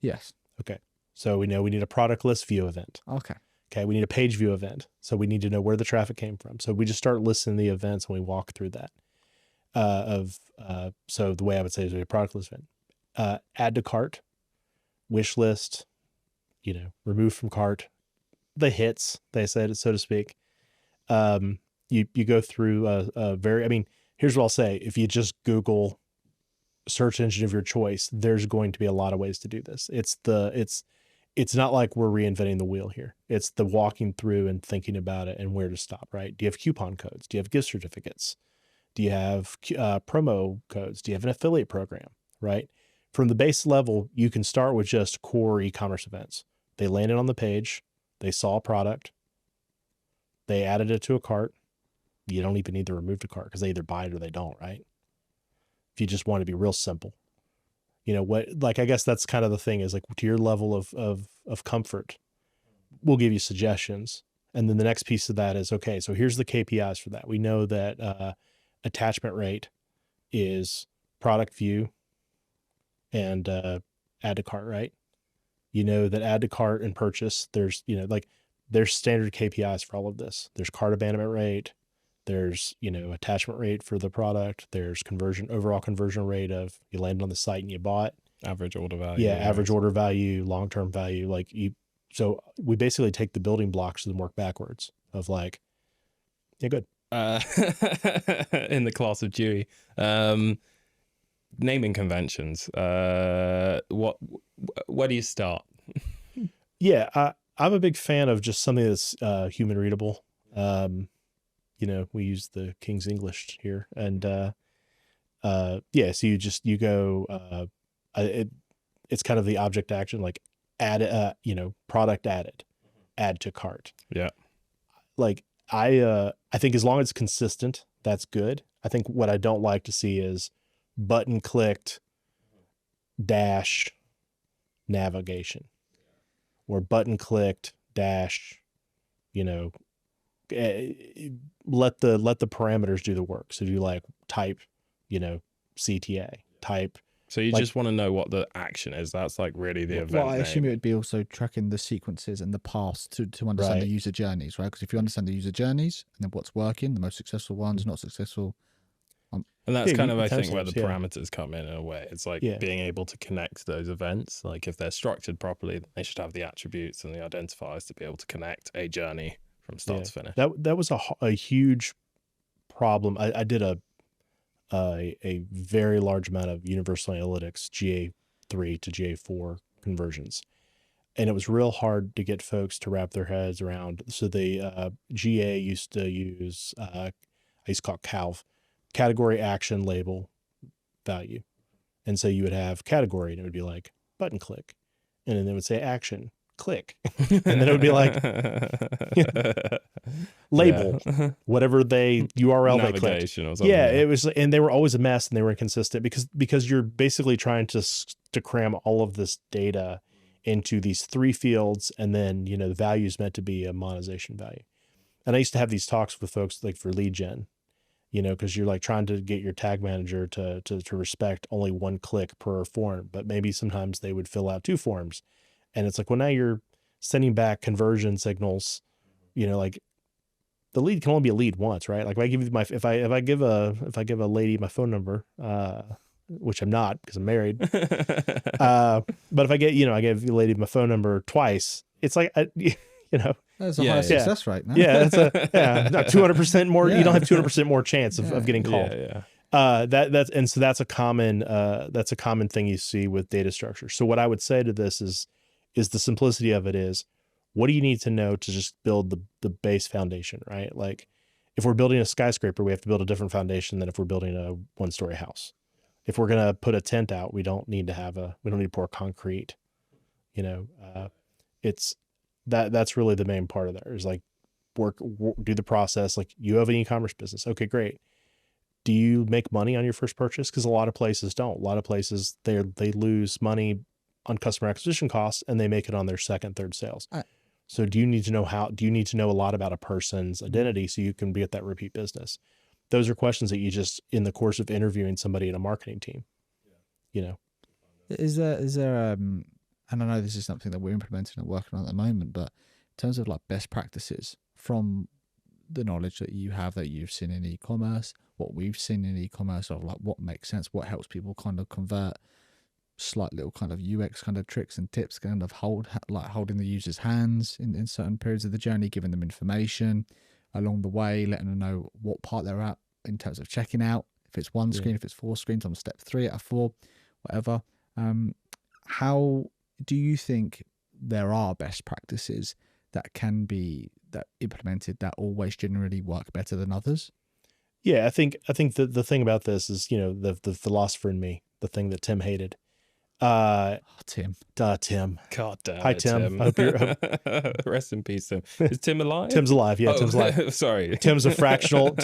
Yes. Okay. So we know we need a product list view event. Okay. Okay, we need a page view event. So we need to know where the traffic came from. So we just start listing the events and we walk through that. So the way I would say is a product list event. Add to cart, wish list, remove from cart, the hits, they said, so to speak. You go through here's what I'll say. If you just Google search engine of your choice, there's going to be a lot of ways to do this. It's not like we're reinventing the wheel here. It's the walking through and thinking about it and where to stop, right? Do you have coupon codes? Do you have gift certificates? Do you have promo codes? Do you have an affiliate program, right? From the base level, you can start with just core e-commerce events. They landed on the page. They saw a product. They added it to a cart. You don't even need to remove the cart because they either buy it or they don't, right? If you just want to be real simple. I guess that's kind of the thing is like to your level of comfort, we'll give you suggestions. And then the next piece of that is, okay, so here's the KPIs for that. We know that attachment rate is product view and add to cart, right? You know that add to cart and purchase, there's standard KPIs for all of this. There's cart abandonment rate. There's, attachment rate for the product. There's overall conversion rate of you landed on the site and you bought. Average order value. Yeah, average order value, long-term value. So we basically take the building blocks and work backwards of good. In the class of Dewey. Naming conventions. Where do you start? Yeah, I'm a big fan of just something that's human readable. We use the King's English here, and so you go. It's kind of the object action, like add, product added, add to cart. Yeah. I think as long as it's consistent, that's good. I think what I don't like to see is button clicked dash navigation or button clicked dash, let the parameters do the work. So do type, CTA type. So you just want to know what the action is. That's really the event. Well, I assume it would be also tracking the sequences and the paths to understand the user journeys, right? Because if you understand the user journeys and then what's working, the most successful ones, not successful. And that's I think, where the parameters come in a way. It's being able to connect those events. If they're structured properly, they should have the attributes and the identifiers to be able to connect a journey from start to finish. That was a huge problem. I did a very large amount of Universal Analytics GA3 to GA4 conversions. And it was real hard to get folks to wrap their heads around. So the GA used to use, I used to call it CALV, category action label value. And so you would have category and it would be like button click. And then it would say action, click. And then it would be label, whatever URL they clicked. Or something. Yeah, it was, and they were always a mess and they were inconsistent because you're basically trying to cram all of this data into these 3 fields, and then the value is meant to be a monetization value. And I used to have these talks with folks for lead gen, because you're trying to get your tag manager to respect only 1 click per form, but maybe sometimes they would fill out 2 forms, and it's well, now you're sending back conversion signals, the lead can only be a lead once, right? If I give you if I give a lady my phone number, which I'm not because I'm married, but if I give the lady my phone number twice, it's that's a high success rate now. Yeah, that's not 200% more. You don't have 200% more chance of getting called. That's a common thing you see with data structure. So what I would say to this is the simplicity of it is, what do you need to know to just build the base foundation, right? If we're building a skyscraper, we have to build a different foundation than if we're building a 1-story house. If we're going to put a tent out, we don't need to pour concrete. That's really the main part of that is work, do the process. You have an e-commerce business. Okay, great. Do you make money on your first purchase? Because a lot of places don't. A lot of places they lose money on customer acquisition costs and they make it on their second, third sales. So do you need to know a lot about a person's identity so you can get that repeat business? Those are questions that you just, in the course of interviewing somebody in a marketing team, Is there and I know this is something that we're implementing and working on at the moment, but terms of like best practices from the knowledge that you have, that you've seen in e-commerce, what we've seen in e-commerce, of like what makes sense, what helps people kind of convert, slight little kind of UX kind of tricks and tips, kind of holding the user's hands in certain periods of the journey, giving them information along the way, letting them know what part they're at in terms of checking out, if it's one screen, if it's 4 screens, on step 3 out of 4, whatever. How do you think there are best practices that can be implemented that always generally work better than others? Yeah, I think the thing about this is, the philosopher in me, the thing that Tim hated. Tim. Tim. God damn Hi, it, Tim. I hope you're Rest in peace, Tim. Is Tim alive? Tim's alive. Yeah, Tim's alive. Sorry. Tim's a fractional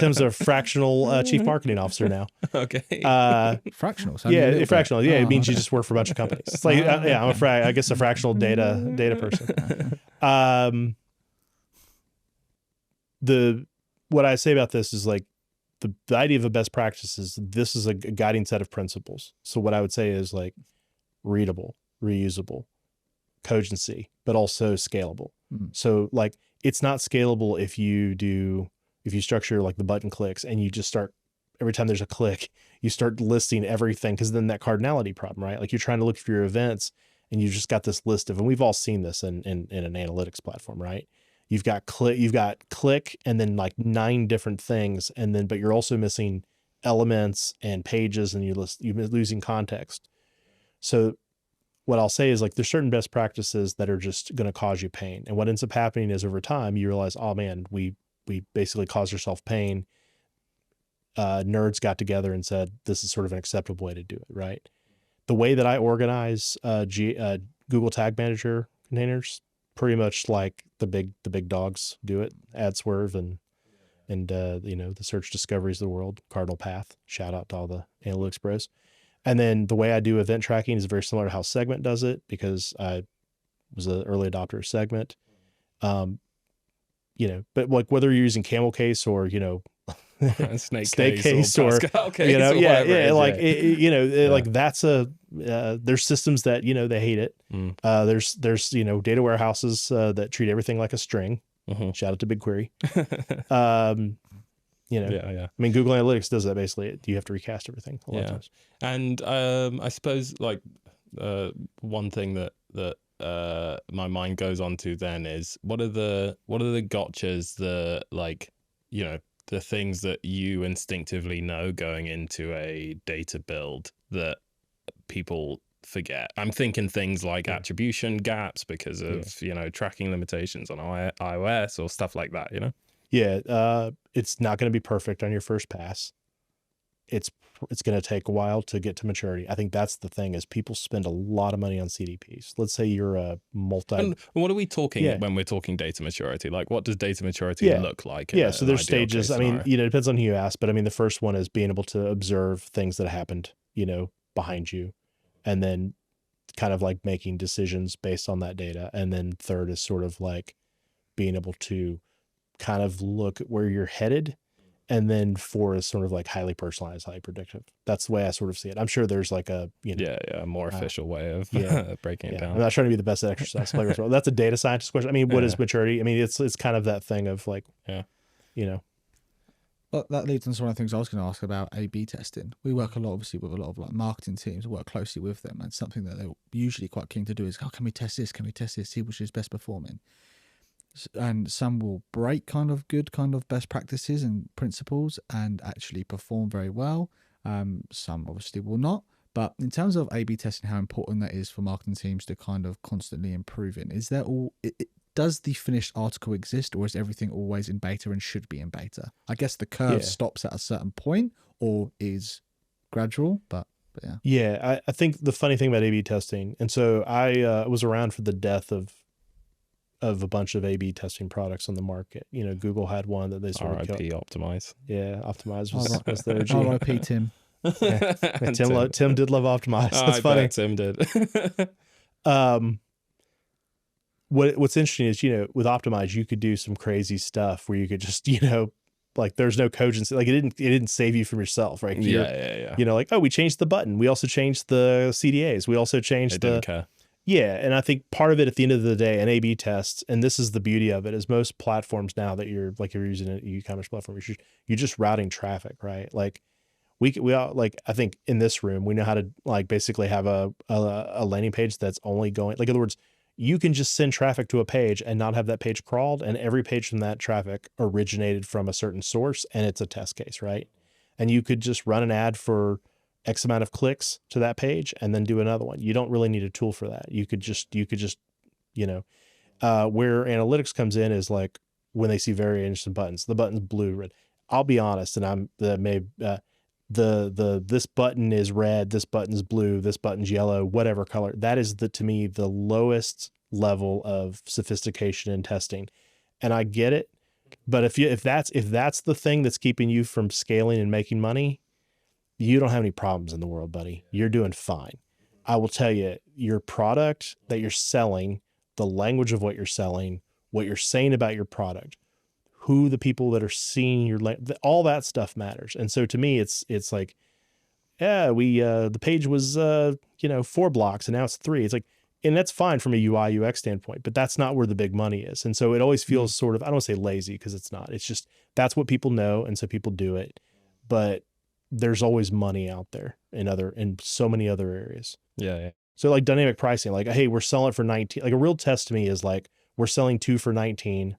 chief marketing officer now. Okay. Fractional. Yeah, fractional. Yeah, it means you just work for a bunch of companies. It's like, I'm I guess a fractional data person. What I say about this is like the idea of a best practice is this is a guiding set of principles. So what I would say is like readable, reusable, cogency, but also scalable. So like it's not scalable if you structure like the button clicks and you just start, every time there's a click, you start listing everything, because then that cardinality problem, right? Like you're trying to look for your events and you just got this list of, and we've all seen this in an analytics platform, right? You've got click and then like 9 different things. And then, but you're also missing elements and pages, and you're losing context. So what I'll say is like, there's certain best practices that are just going to cause you pain. And what ends up happening is over time, you realize, oh man, we basically caused ourselves pain. Nerds got together and said, this is sort of an acceptable way to do it. Right. The way that I organize, Google Tag Manager containers, pretty much like the big dogs do it. AdSwerve and the search discoveries of the world, Cardinal Path, shout out to all the analytics bros. And then the way I do event tracking is very similar to how Segment does it, because I was an early adopter of Segment. But like whether you're using Camel Case or, Snake case or case, like that's there's systems that, they hate it. There's data warehouses that treat everything like a string. Shout out to BigQuery. I mean, Google Analytics does that basically. You have to recast everything a lot of times. And I suppose like one thing that my mind goes on to then is what are the gotchas, the things that you instinctively know going into a data build that people forget. I'm thinking things like attribution gaps because of tracking limitations on iOS or stuff like that. It's not going to be perfect on your first pass. It's going to take a while to get to maturity. I think that's the thing, is people spend a lot of money on CDPs. Let's say you're a And what are we talking when we're talking data maturity? Like, what does data maturity look like? So there's stages. I mean, it depends on who you ask, but I mean, the first one is being able to observe things that happened, behind you, and then kind of like making decisions based on that data. And then third is sort of like being able to kind of look at where you're headed. And then 4 is sort of like highly personalized, highly predictive. That's the way I sort of see it. I'm sure there's like a, a more official way of breaking it down. I'm not trying to be the best at exercise players. That's a data scientist question. I mean, what is maturity? I mean, it's kind of that thing of like, Well, that leads on to one of the things I was going to ask about A/B testing. We work a lot, obviously, with a lot of like marketing teams, work closely with them. And something that they're usually quite keen to do is, can we test this? Can we test this? See which is best performing. And some will break kind of good kind of best practices and principles and actually perform very well. Some obviously will not. But in terms of A/B testing, how important that is for marketing teams to kind of constantly improve in, is there does the finished article exist, or is everything always in beta and should be in beta? I guess the curve stops at a certain point or is gradual, but yeah. Yeah, I think the funny thing about A/B testing, and so I was around for the death of a bunch of A/B testing products on the market. Google had one that they sort of RIP Optimize. Yeah, Optimize was the OG. RIP Tim. Tim did love Optimize. That's funny. Tim did. What's interesting is, with Optimize, you could do some crazy stuff where you could just, like there's no cogency. Like it didn't save you from yourself, right? Yeah. Like, oh, we changed the button. We also changed the CDAs. We also changed didn't care. Yeah, and I think part of it at the end of the day, an A/B test, and this is the beauty of it, is most platforms now that you're using an e-commerce platform, you're just routing traffic, right? Like we all, like, I think in this room we know how to like basically have a landing page that's only going, like, in other words, you can just send traffic to a page and not have that page crawled, and every page from that traffic originated from a certain source, and it's a test case, right? And you could just run an ad for X amount of clicks to that page and then do another one. You don't really need a tool for that. You could just, you know, where analytics comes in is like when they see variations in buttons, the button's blue, red. I'll be honest, and I'm this button is red, this button's blue, this button's yellow, whatever color. That is to me, the lowest level of sophistication in testing. And I get it. But if that's the thing that's keeping you from scaling and making money, you don't have any problems in the world, buddy. You're doing fine. I will tell you, your product that you're selling, the language of what you're selling, what you're saying about your product, who the people that are seeing your, all that stuff matters. And so to me, it's like, yeah, the page was, 4 blocks and now it's 3. It's like, and that's fine from a UI UX standpoint, but that's not where the big money is. And so it always feels sort of, I don't want to say lazy, because it's not, it's just, that's what people know. And so people do it, but there's always money out there in so many other areas. Yeah. So like dynamic pricing, like, hey, we're selling it for 19. Like a real test to me is like, we're selling 2 for 19,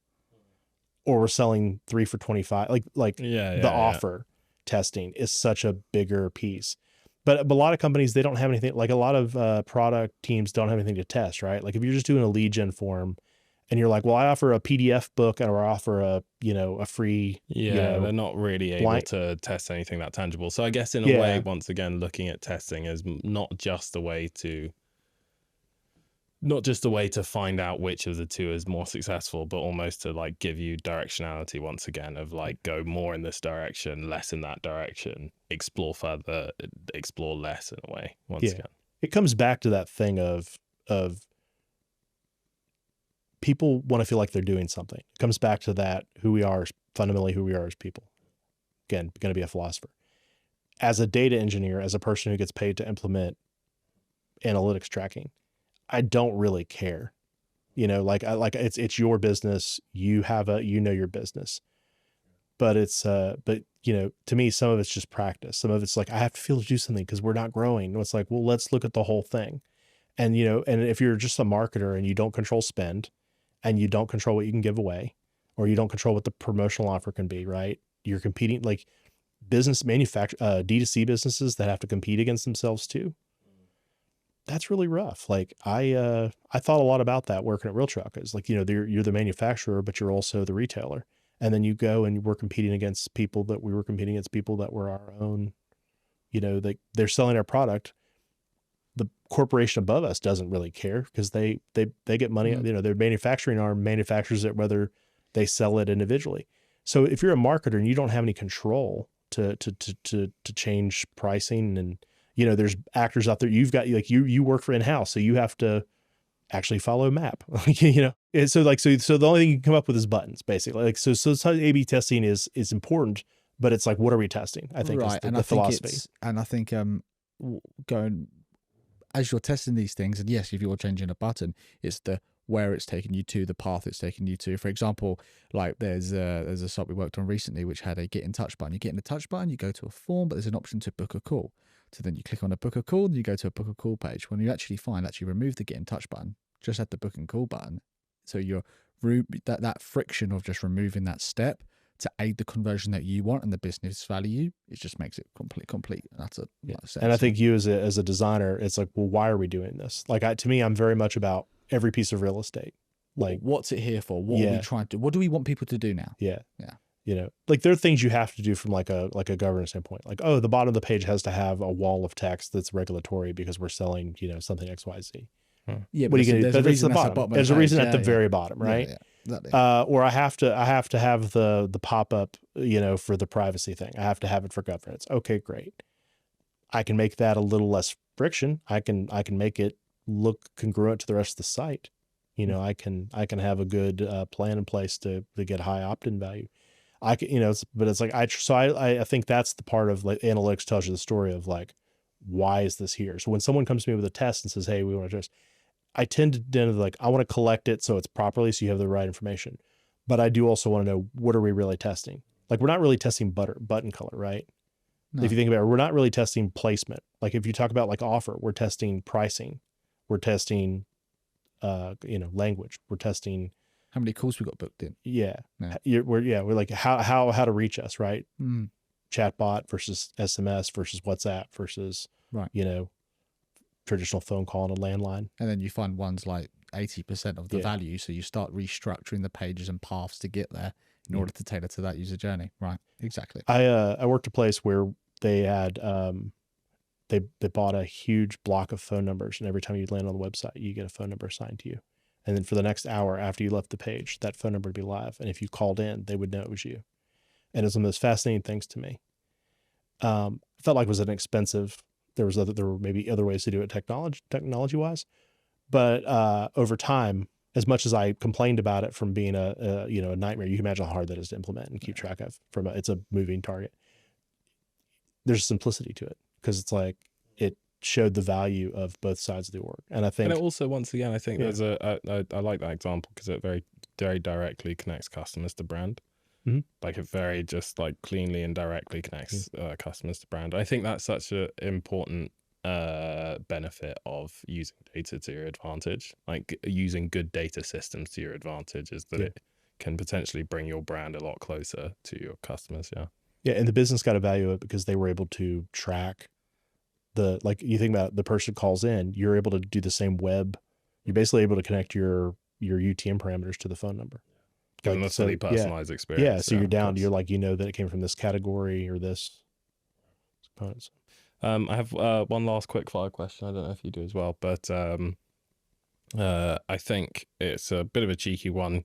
or we're selling 3 for 25. The offer testing is such a bigger piece. But a lot of companies, they don't have anything, like a lot of product teams don't have anything to test, right? Like if you're just doing a lead gen form and you're like, well, I offer a PDF book or I offer a free, they're not really able to test anything that tangible. So I guess in a way, once again, looking at testing is not just a way to find out which of the two is more successful, but almost to like give you directionality once again of like, go more in this direction, less in that direction, explore further, explore less in a way once again. It comes back to that thing of people want to feel like they're doing something. It comes back to that, fundamentally who we are as people. Again, going to be a philosopher. As a data engineer, as a person who gets paid to implement analytics tracking, I don't really care. It's your business. You know your business. But to me, some of it's just practice. Some of it's like, I have to feel to do something because we're not growing. And it's like, well, let's look at the whole thing. And, and if you're just a marketer and you don't control spend, and you don't control what you can give away, or you don't control what the promotional offer can be, right? You're competing, like D2C businesses that have to compete against themselves too. That's really rough. Like I thought a lot about that working at Real Truck. It's like, you're the manufacturer, but you're also the retailer. And then you go and we're competing against people that were our own, they're selling our product. The corporation above us doesn't really care because they get money. They're manufacturing our manufacturers it, whether they sell it individually. So if you're a marketer and you don't have any control to change pricing, and there's actors out there, you've got you work for in-house, so you have to actually follow MAP. And so the only thing you can come up with is buttons, basically. So A/B testing is important, but it's like, what are we testing? I think right. Is the philosophy. And I think going as you're testing these things, and yes, if you're changing a button, it's the where it's taking you to, the path it's taking you to. For example, like there's a site we worked on recently which had a get in touch button. You get in the touch button, you go to a form, but there's an option to book a call. So then you click on a book a call, and you go to a book a call page. When you actually remove the get in touch button, just add the book and call button. So you're that friction of just removing that step to aid the conversion that you want and the business value, it just makes it complete. That's a sense. And I think you as a designer, it's like, well, why are we doing this? Like to me, I'm very much about every piece of real estate. Like, what's it here for? What are we trying to do? What do we want people to do now? Yeah. Like there are things you have to do from like a governance standpoint. Like, oh, the bottom of the page has to have a wall of text that's regulatory because we're selling, something XYZ. Yeah, what are you going to do? That's the bottom. There's a reason at the very bottom, right? Yeah. Exactly. Or I have to have the pop-up, for the privacy thing. I have to have it for governance. Okay, great. I can make that a little less friction. I can make it look congruent to the rest of the site. I can have a good plan in place to get high opt-in value. I can, but it's like, I think that's the part of like analytics tells you the story of like, why is this here? So when someone comes to me with a test and says, hey, we want to test, I tend to like, I want to collect it so it's properly, so you have the right information. But I do also want to know, what are we really testing? Like, we're not really testing button color, right? No. If you think about it, we're not really testing placement. Like, if you talk about like offer, we're testing pricing, we're testing, language, we're testing how many calls we got booked in. Yeah. Yeah. We're like how to reach us, right? Mm. Chatbot versus SMS versus WhatsApp versus, Right. traditional phone call on a landline. And then you find one's like 80% of the Yeah. value. So you start restructuring the pages and paths to get there in order to tailor to that user journey. Right. Exactly. I worked a place where they had, they bought a huge block of phone numbers, and every time you land on the website, you get a phone number assigned to you. And then for the next hour after you left the page, that phone number would be live. And if you called in, they would know it was you. And it was one of the most fascinating things to me. Felt like it was an expensive. There were maybe other ways to do it technology wise, but over time, as much as I complained about it from being a nightmare, you can imagine how hard that is to implement and keep track of. It's a moving target. There's simplicity to it, because it's like it showed the value of both sides of the org. And I think, and it also, once again, I think there's I like that example because it very, very directly connects customers to brand. Mm-hmm. Like, it very just like cleanly and directly connects customers to brand. I think that's such an important benefit of using data to your advantage. Like, using good data systems to your advantage is that it can potentially bring your brand a lot closer to your customers. Yeah, and the business got a value of it because they were able to track like, you think about the person calls in, you're able to do the same web. You're basically able to connect your UTM parameters to the phone number. Give them a fully personalized experience. Yeah, so you're down, you're like, that it came from this category or this components. I have one last quick fire question. I don't know if you do as well, but I think it's a bit of a cheeky one.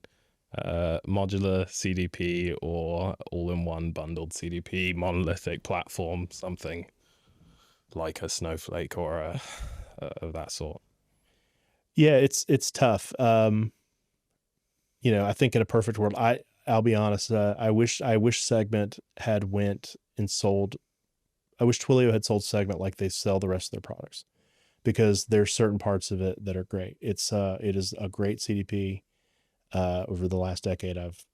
Modular CDP or all-in-one bundled CDP, monolithic platform, something like a Snowflake or of that sort. Yeah, it's tough. I think in a perfect world, I'll be honest. I wish Segment had went and sold. I wish Twilio had sold Segment like they sell the rest of their products, because there's certain parts of it that are great. It is a great CDP. Over the last decade, I've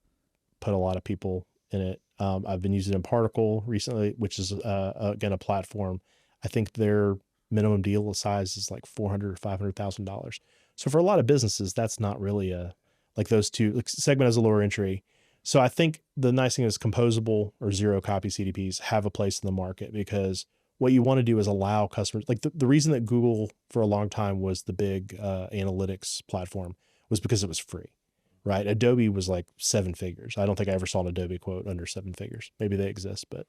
put a lot of people in it. I've been using it in Particle recently, which is again a platform. I think their minimum deal size is like $400,000 or $500,000. So for a lot of businesses, that's not really like those two. Like, Segment has a lower entry. So I think the nice thing is composable or zero copy CDPs have a place in the market, because what you want to do is allow customers, like the reason that Google for a long time was the big analytics platform was because it was free, right? Adobe was like 7 figures. I don't think I ever saw an Adobe quote under 7 figures. Maybe they exist, but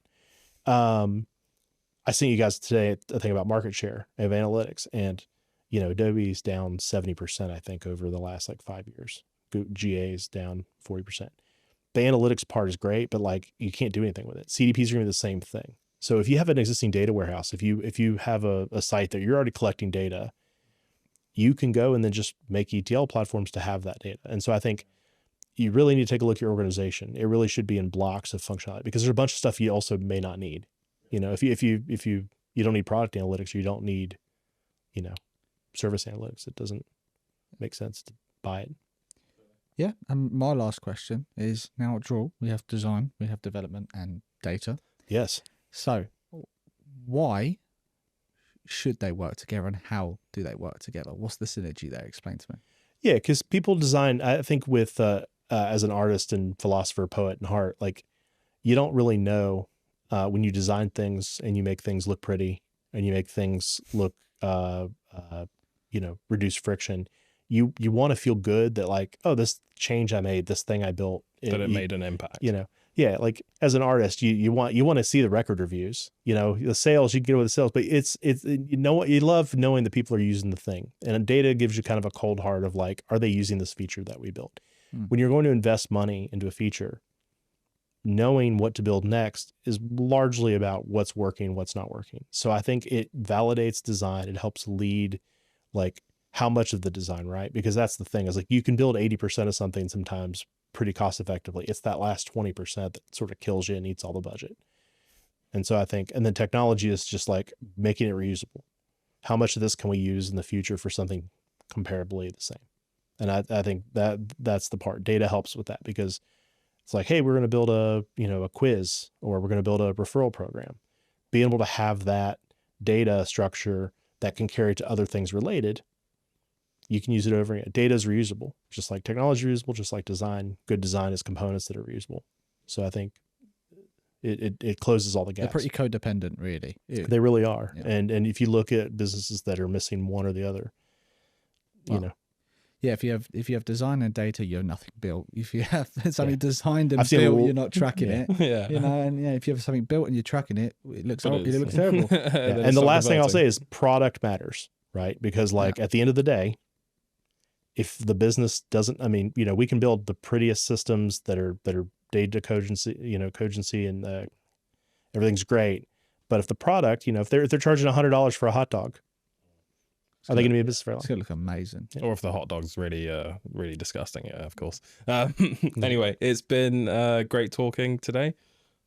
I seen you guys today a thing about market share of analytics, and Adobe's down 70%, I think, over the last like 5 years. GA's down 40%. The analytics part is great, but like, you can't do anything with it. CDPs are going to be the same thing. So if you have an existing data warehouse, if you have a site that you're already collecting data, you can go and then just make ETL platforms to have that data. And so I think you really need to take a look at your organization. It really should be in blocks of functionality, because there's a bunch of stuff you also may not need. If you don't need product analytics, or you don't need, service analytics, it doesn't make sense to buy it. Yeah. And my last question is, now at Draw, we have design, we have development and data. Yes. So why should they work together, and how do they work together? What's the synergy there? Explain to me. Yeah, because people design, I think, with as an artist and philosopher, poet, and heart, like, you don't really know when you design things and you make things look pretty and you make things look, reduce friction. You want to feel good that, like, oh, this change I made, this thing I built, it made an impact. Yeah, like, as an artist, you want to see the record reviews, the sales, you can get with the sales, but you love knowing that people are using the thing. And data gives you kind of a cold heart of like, are they using this feature that we built? When you're going to invest money into a feature, knowing what to build next is largely about what's working, what's not working. So I think it validates design. It helps lead, like, how much of the design, right? Because that's the thing, is like, you can build 80% of something sometimes pretty cost effectively. It's that last 20% that sort of kills you and eats all the budget. And so I think, and then technology is just like making it reusable. How much of this can we use in the future for something comparably the same. And I think that's the part. Data helps with that, because it's like, hey, we're going to build a quiz, or we're going to build a referral program. Being able to have that data structure that can carry to other things related, you can use it over again. Data is reusable, just like technology is reusable, just like design. Good design is components that are reusable. So I think it closes all the gaps. They're pretty codependent, really. They really are. Yeah. And if you look at businesses that are missing one or the other, you know. Yeah, if you have design and data, you have nothing built. If you have something Yeah. designed and I've seen built, you're not tracking it. Yeah. You know, and if you have something built and you're tracking it, it looks But it looks it's- terrible. Then And it's the not last thing I'll say converting. is product matters, right? Because at the end of the day, if the business doesn't, I mean, we can build the prettiest systems that are data cogency, and everything's great. But if the product, if they're charging $100 for a hot dog, are they going to be a business for long? It's gonna look amazing. Or if the hot dog's really, really disgusting, yeah, of course. Anyway, it's been great talking today.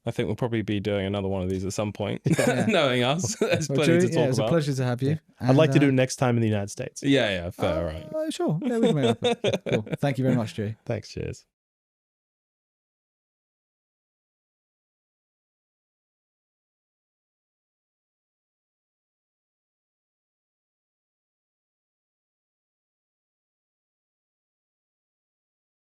I think we'll probably be doing another one of these at some point. Yeah. Knowing us, there's Well, plenty Drew, to talk it was about. a pleasure to have you. I'd like to do it And, next time in the United States. Yeah, fair, right. Sure. Yeah, we can make it happen. Cool. Thank you very much, Drew. Thanks. Cheers.